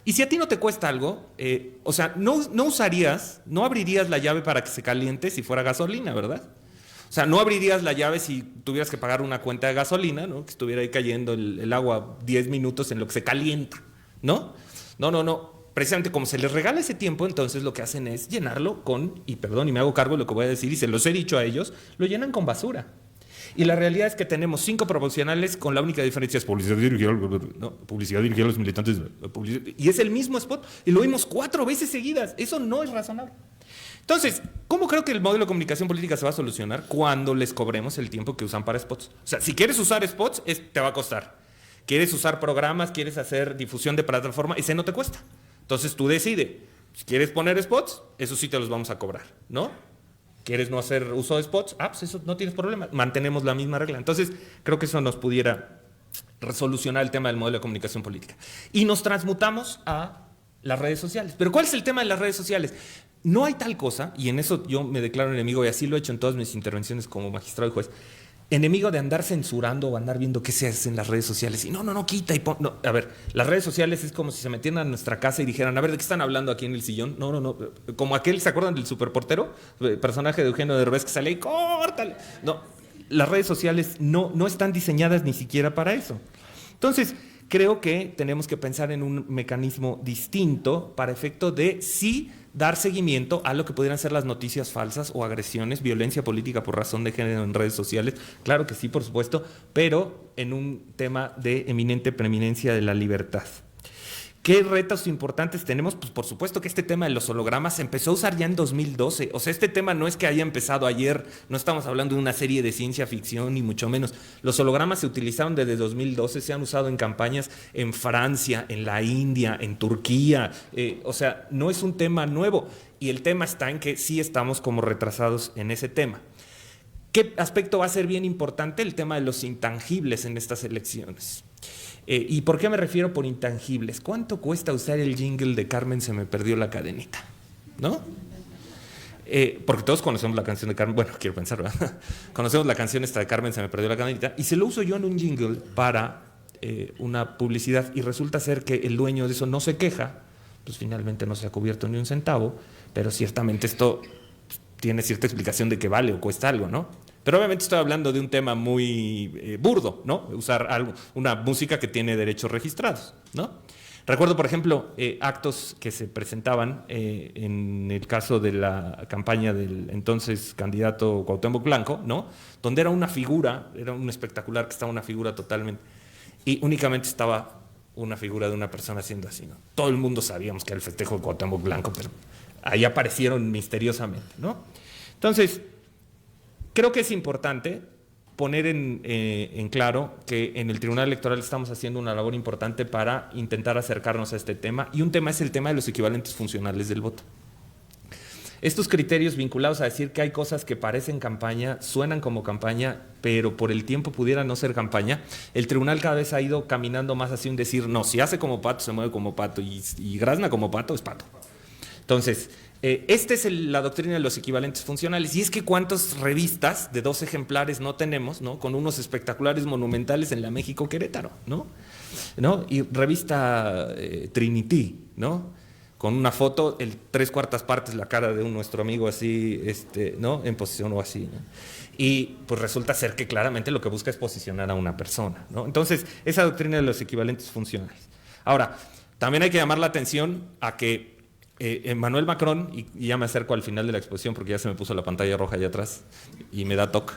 Y si a ti no te cuesta algo, o sea, no abrirías la llave para que se caliente si fuera gasolina, ¿verdad? O sea, no abrirías la llave si tuvieras que pagar una cuenta de gasolina, ¿no? Que estuviera ahí cayendo el agua 10 minutos en lo que se calienta, ¿no? No. Precisamente como se les regala ese tiempo, entonces lo que hacen es llenarlo con, y perdón, y me hago cargo de lo que voy a decir, y se los he dicho a ellos, lo llenan con basura. Y la realidad es que tenemos 5 promocionales con la única diferencia es publicidad dirigida, ¿no? Publicidad dirigida a los militantes, y es el mismo spot, y lo vimos 4 veces seguidas. Eso no es razonable. Entonces, ¿cómo creo que el modelo de comunicación política se va a solucionar? Cuando les cobremos el tiempo que usan para spots. O sea, si quieres usar spots, te va a costar. Quieres usar programas, quieres hacer difusión de plataforma, ese no te cuesta. Entonces tú decides, si quieres poner spots, eso sí te los vamos a cobrar, ¿no? ¿Quieres no hacer uso de spots? Pues eso no tienes problema, mantenemos la misma regla. Entonces creo que eso nos pudiera resolucionar el tema del modelo de comunicación política. Y nos transmutamos a las redes sociales. ¿Pero cuál es el tema de las redes sociales? No hay tal cosa, y en eso yo me declaro enemigo, y así lo he hecho en todas mis intervenciones como magistrado y juez, enemigo de andar censurando o andar viendo qué se hace en las redes sociales. Y no, quita y pon. No, a ver, las redes sociales es como si se metieran a nuestra casa y dijeran, a ver, ¿de qué están hablando aquí en el sillón? No. Como aquel, ¿se acuerdan del superportero? El personaje de Eugenio Derbez que sale y córtale. No, las redes sociales no están diseñadas ni siquiera para eso. Entonces, creo que tenemos que pensar en un mecanismo distinto para efecto de sí dar seguimiento a lo que pudieran ser las noticias falsas o agresiones, violencia política por razón de género en redes sociales. Claro que sí, por supuesto, pero en un tema de eminente preeminencia de la libertad. ¿Qué retos importantes tenemos? Pues por supuesto que este tema de los hologramas se empezó a usar ya en 2012. O sea, este tema no es que haya empezado ayer, no estamos hablando de una serie de ciencia ficción, ni mucho menos. Los hologramas se utilizaron desde 2012, se han usado en campañas en Francia, en la India, en Turquía. O sea, no es un tema nuevo. Y el tema está en que sí estamos como retrasados en ese tema. ¿Qué aspecto va a ser bien importante? El tema de los intangibles en estas elecciones. ¿Y por qué me refiero por intangibles? ¿Cuánto cuesta usar el jingle de Carmen se me perdió la cadenita? ¿No? Porque todos conocemos la canción de Carmen, bueno, quiero pensar, ¿verdad? Conocemos la canción esta de Carmen se me perdió la cadenita, y se lo uso yo en un jingle para una publicidad, y resulta ser que el dueño de eso no se queja, pues finalmente no se ha cubierto ni un centavo, pero ciertamente esto tiene cierta explicación de que vale o cuesta algo, ¿no? Pero obviamente estoy hablando de un tema muy burdo, ¿no? Usar una música que tiene derechos registrados, ¿no? Recuerdo, por ejemplo, actos que se presentaban en el caso de la campaña del entonces candidato Cuauhtémoc Blanco, ¿no? Donde era una figura, era un espectacular que estaba una figura totalmente, y únicamente estaba una figura de una persona haciendo así, ¿no? Todo el mundo sabíamos que era el festejo de Cuauhtémoc Blanco, pero ahí aparecieron misteriosamente, ¿no? Entonces, creo que es importante poner en claro que en el Tribunal Electoral estamos haciendo una labor importante para intentar acercarnos a este tema, y un tema es el tema de los equivalentes funcionales del voto. Estos criterios vinculados a decir que hay cosas que parecen campaña, suenan como campaña, pero por el tiempo pudiera no ser campaña, el tribunal cada vez ha ido caminando más hacia un decir, no, si hace como pato, se mueve como pato, y grazna como pato, es pato. Entonces, esta es la doctrina de los equivalentes funcionales. Y es que cuántas revistas de 2 ejemplares no tenemos, ¿no? Con unos espectaculares monumentales en la México Querétaro, ¿no? Y revista Trinity, ¿no? Con una foto, 3/4 partes la cara de nuestro amigo así, ¿no? En posición o así, ¿no? Y pues resulta ser que claramente lo que busca es posicionar a una persona, ¿no? Entonces, esa doctrina de los equivalentes funcionales. Ahora, también hay que llamar la atención a que Emmanuel Macron, y ya me acerco al final de la exposición porque ya se me puso la pantalla roja allá atrás y me da toque,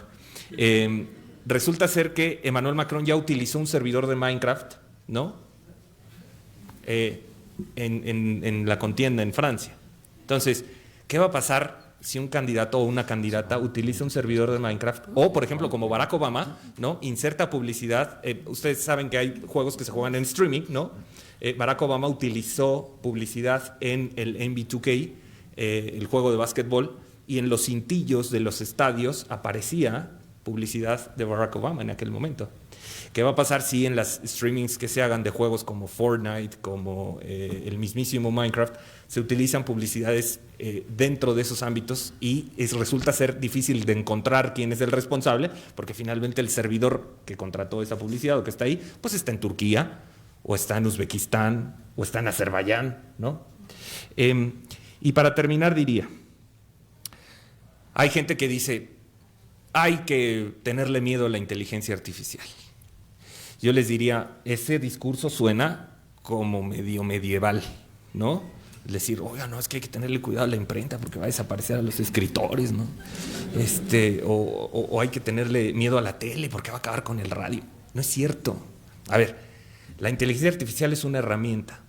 resulta ser que Emmanuel Macron ya utilizó un servidor de Minecraft, ¿no? En la contienda en Francia. Entonces, ¿qué va a pasar si un candidato o una candidata utiliza un servidor de Minecraft? O, por ejemplo, como Barack Obama, ¿no? Inserta publicidad. Ustedes saben que hay juegos que se juegan en streaming, ¿no? Barack Obama utilizó publicidad en el NBA 2K, el juego de básquetbol, y en los cintillos de los estadios aparecía publicidad de Barack Obama en aquel momento. ¿Qué va a pasar si en las streamings que se hagan de juegos como Fortnite, como el mismísimo Minecraft, se utilizan publicidades dentro de esos ámbitos y resulta ser difícil de encontrar quién es el responsable, porque finalmente el servidor que contrató esa publicidad o que está ahí, pues está en Turquía, o está en Uzbekistán, o está en Azerbaiyán, ¿no? Y para terminar diría, hay gente que dice, hay que tenerle miedo a la inteligencia artificial. Yo les diría, ese discurso suena como medio medieval, ¿no? Es decir, oiga, no, es que hay que tenerle cuidado a la imprenta porque va a desaparecer a los escritores, ¿no? O hay que tenerle miedo a la tele porque va a acabar con el radio. No es cierto. A ver, la inteligencia artificial es una herramienta.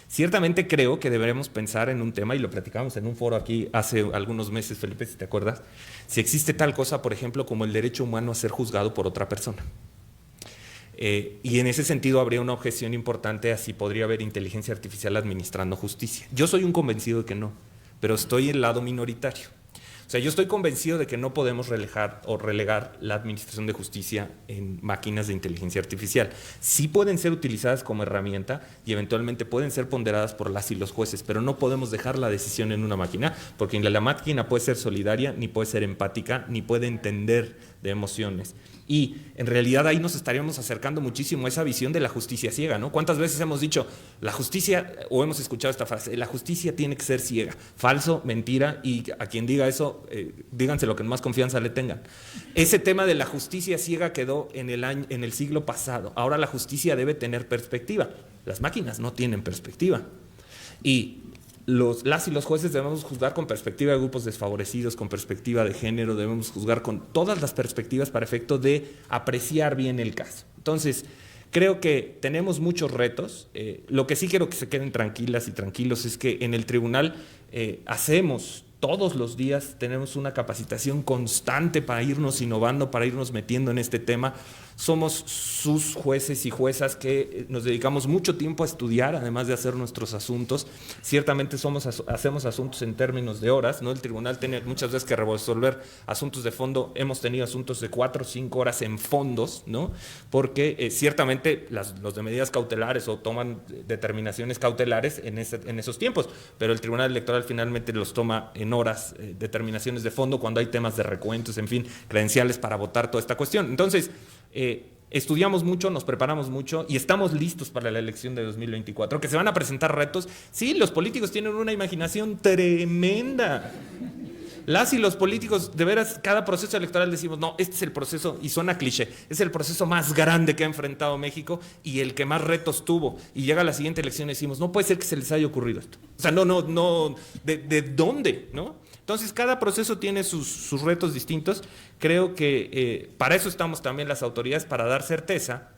Ciertamente creo que deberemos pensar en un tema, y lo platicamos en un foro aquí hace algunos meses, Felipe, si te acuerdas, si existe tal cosa, por ejemplo, como el derecho humano a ser juzgado por otra persona. Y en ese sentido habría una objeción importante a si podría haber inteligencia artificial administrando justicia. Yo soy un convencido de que no, pero estoy en el lado minoritario. O sea, yo estoy convencido de que no podemos relegar la administración de justicia en máquinas de inteligencia artificial. Sí pueden ser utilizadas como herramienta y eventualmente pueden ser ponderadas por las y los jueces, pero no podemos dejar la decisión en una máquina, porque la máquina puede ser solidaria, ni puede ser empática, ni puede entender de emociones. Y en realidad ahí nos estaríamos acercando muchísimo a esa visión de la justicia ciega, ¿no? ¿Cuántas veces hemos dicho, la justicia, o hemos escuchado esta frase, la justicia tiene que ser ciega? Falso, mentira, y a quien diga eso, díganse lo que más confianza le tengan. Ese tema de la justicia ciega quedó en el siglo pasado. Ahora la justicia debe tener perspectiva. Las máquinas no tienen perspectiva. Y las y los jueces debemos juzgar con perspectiva de grupos desfavorecidos, con perspectiva de género, debemos juzgar con todas las perspectivas para efecto de apreciar bien el caso. Entonces, creo que tenemos muchos retos. Lo que sí quiero que se queden tranquilas y tranquilos es que en el tribunal hacemos todos los días, tenemos una capacitación constante para irnos innovando, para irnos metiendo en este tema. Somos sus jueces y juezas que nos dedicamos mucho tiempo a estudiar, además de hacer nuestros asuntos. Ciertamente hacemos asuntos en términos de horas, ¿no? El tribunal tiene muchas veces que resolver asuntos de fondo. Hemos tenido asuntos de 4 o 5 horas en fondos, ¿no? Porque ciertamente los de medidas cautelares o toman determinaciones cautelares en esos tiempos, pero el tribunal electoral finalmente los toma en horas, determinaciones de fondo, cuando hay temas de recuentos, en fin, credenciales para votar, toda esta cuestión. Entonces, estudiamos mucho, nos preparamos mucho y estamos listos para la elección de 2024, que se van a presentar retos. Sí, los políticos tienen una imaginación tremenda. Las y los políticos, de veras, cada proceso electoral decimos, no, este es el proceso, y suena cliché, es el proceso más grande que ha enfrentado México y el que más retos tuvo. Y llega la siguiente elección y decimos, no puede ser que se les haya ocurrido esto. O sea, no, ¿de dónde? ¿No? Entonces, cada proceso tiene sus retos distintos. Creo que para eso estamos también las autoridades, para dar certeza.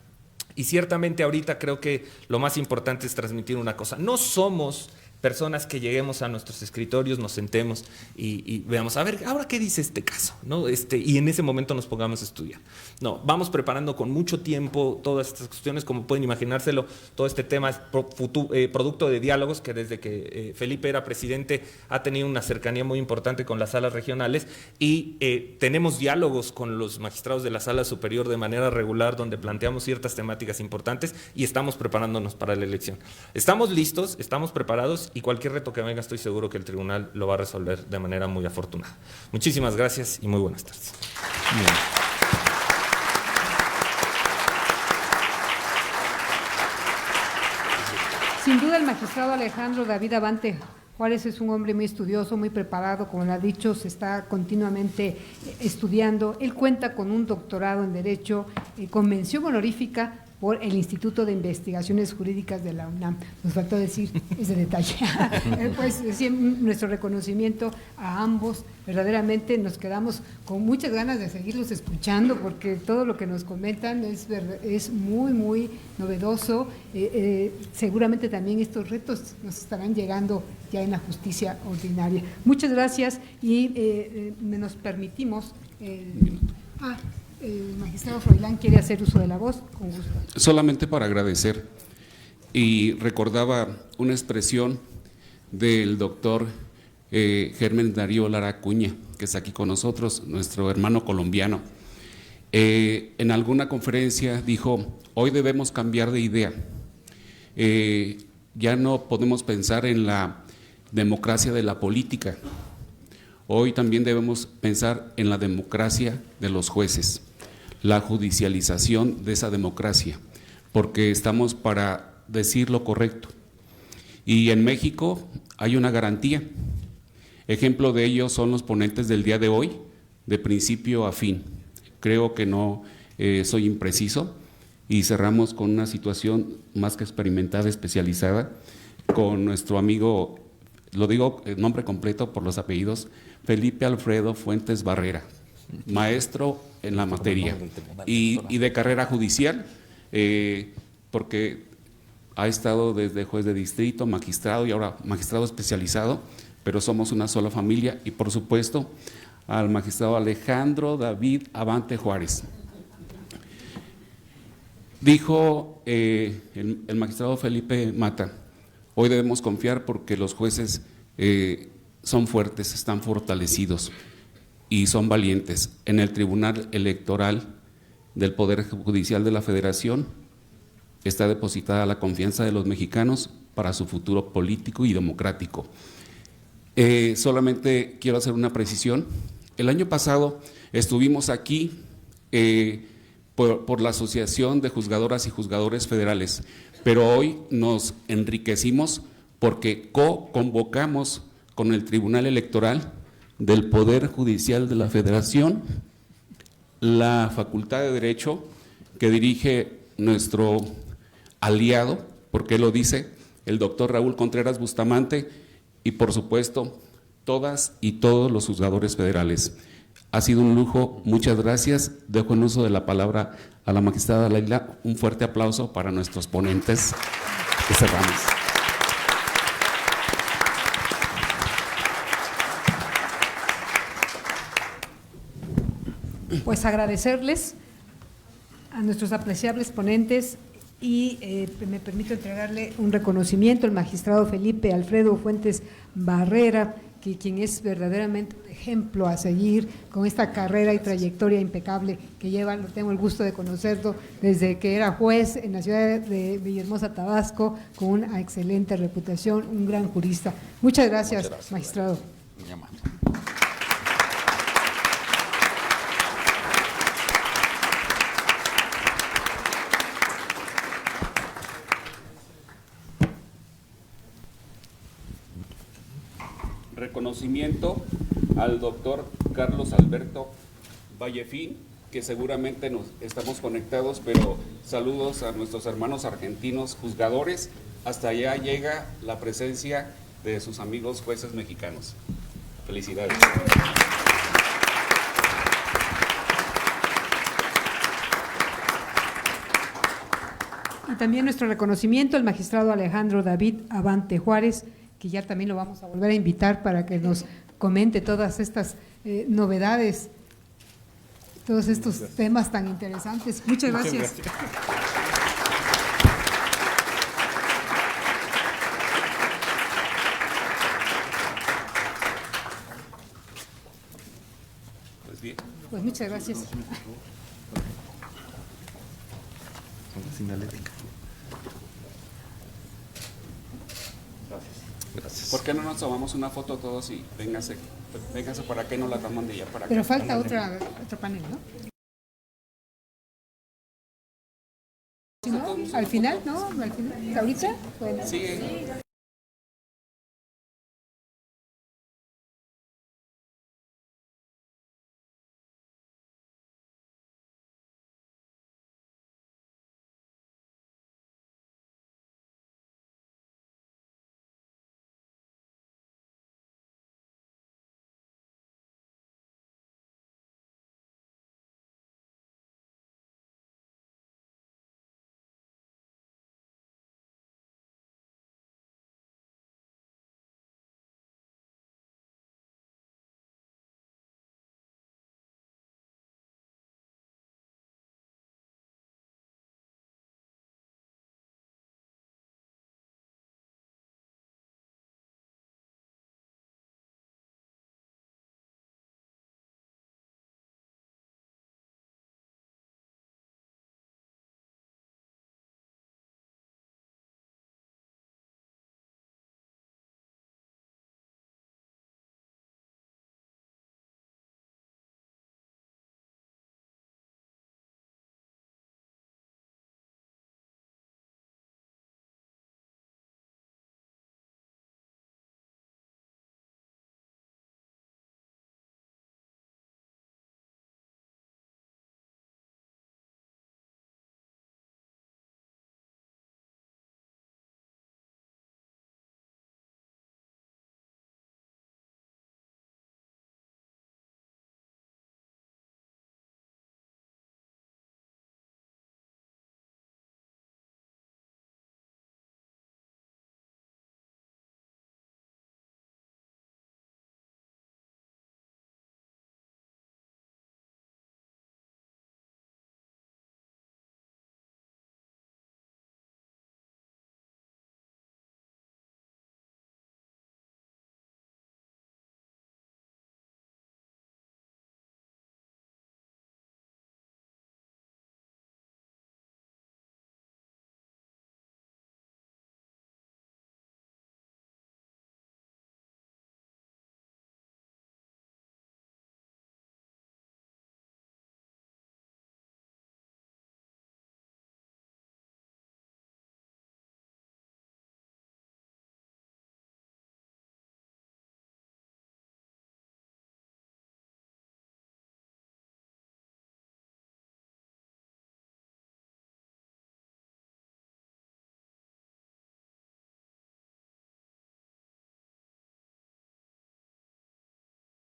Y ciertamente ahorita creo que lo más importante es transmitir una cosa. No somos personas que lleguemos a nuestros escritorios, nos sentemos y veamos, a ver, ahora qué dice este caso, ¿no? Y en ese momento nos pongamos a estudiar. No, vamos preparando con mucho tiempo todas estas cuestiones, como pueden imaginárselo. Todo este tema es producto de diálogos que desde que Felipe era presidente ha tenido una cercanía muy importante con las salas regionales y tenemos diálogos con los magistrados de la sala superior de manera regular, donde planteamos ciertas temáticas importantes y estamos preparándonos para la elección. Estamos listos, estamos preparados, y cualquier reto que venga estoy seguro que el tribunal lo va a resolver de manera muy afortunada. Muchísimas gracias y muy buenas tardes. Bien. Sin duda el magistrado Alejandro David Abante Juárez es un hombre muy estudioso, muy preparado, como lo ha dicho, se está continuamente estudiando. Él cuenta con un doctorado en Derecho, con mención honorífica por el Instituto de Investigaciones Jurídicas de la UNAM. Nos faltó decir ese detalle. Pues nuestro reconocimiento a ambos. Verdaderamente nos quedamos con muchas ganas de seguirlos escuchando, porque todo lo que nos comentan es muy, muy novedoso. Seguramente también estos retos nos estarán llegando ya en la justicia ordinaria. Muchas gracias y nos permitimos… el magistrado Froilán quiere hacer uso de la voz, con gusto. Solamente para agradecer, y recordaba una expresión del doctor Germán Darío Lara Acuña, que está aquí con nosotros, nuestro hermano colombiano. En alguna conferencia dijo, hoy debemos cambiar de idea, ya no podemos pensar en la democracia de la política, hoy también debemos pensar en la democracia de los jueces, la judicialización de esa democracia, porque estamos para decir lo correcto. Y en México hay una garantía. Ejemplo de ello son los ponentes del día de hoy, de principio a fin. Creo que no soy impreciso y cerramos con una situación más que experimentada, especializada, con nuestro amigo, lo digo el nombre completo por los apellidos, Felipe Alfredo Fuentes Barrera, maestro en la materia y de carrera judicial, porque ha estado desde juez de distrito, magistrado y ahora magistrado especializado, pero somos una sola familia, y por supuesto al magistrado Alejandro David Abante Juárez. Dijo el magistrado Felipe Mata, hoy debemos confiar porque los jueces son fuertes, están fortalecidos y son valientes. En el Tribunal Electoral del Poder Judicial de la Federación está depositada la confianza de los mexicanos para su futuro político y democrático. Solamente quiero hacer una precisión. El año pasado estuvimos aquí por la Asociación de Juzgadoras y Juzgadores Federales, pero hoy nos enriquecimos porque co-convocamos con el Tribunal Electoral del Poder Judicial de la Federación la Facultad de Derecho que dirige nuestro aliado, porque lo dice el doctor Raúl Contreras Bustamante, y por supuesto todas y todos los juzgadores federales. Ha sido un lujo, muchas gracias. Dejo en uso de la palabra a la magistrada Laila. Un fuerte aplauso para nuestros ponentes que cerramos. Pues agradecerles a nuestros apreciables ponentes y me permito entregarle un reconocimiento al magistrado Felipe Alfredo Fuentes Barrera, quien es verdaderamente un ejemplo a seguir con esta carrera y trayectoria impecable que lleva. Tengo el gusto de conocerlo desde que era juez en la ciudad de Villahermosa, Tabasco, con una excelente reputación, un gran jurista. Muchas gracias, magistrado. Reconocimiento al doctor Carlos Alberto Vallefín, que seguramente nos estamos conectados, pero saludos a nuestros hermanos argentinos juzgadores. Hasta allá llega la presencia de sus amigos jueces mexicanos. Felicidades. Y también nuestro reconocimiento al magistrado Alejandro David Abante Juárez, que ya también lo vamos a volver a invitar para que nos comente todas estas novedades, todos estos temas tan interesantes. Muchas gracias. Pues bien. Pues muchas gracias. Gracias. ¿Por qué no nos tomamos una foto todos y véngase para acá y no la toman de allá para acá? Pero falta otro panel, ¿no? ¿Sí, no? ¿Al final? ¿No? ¿Al final? ¿Ahorita? Bueno. Sí.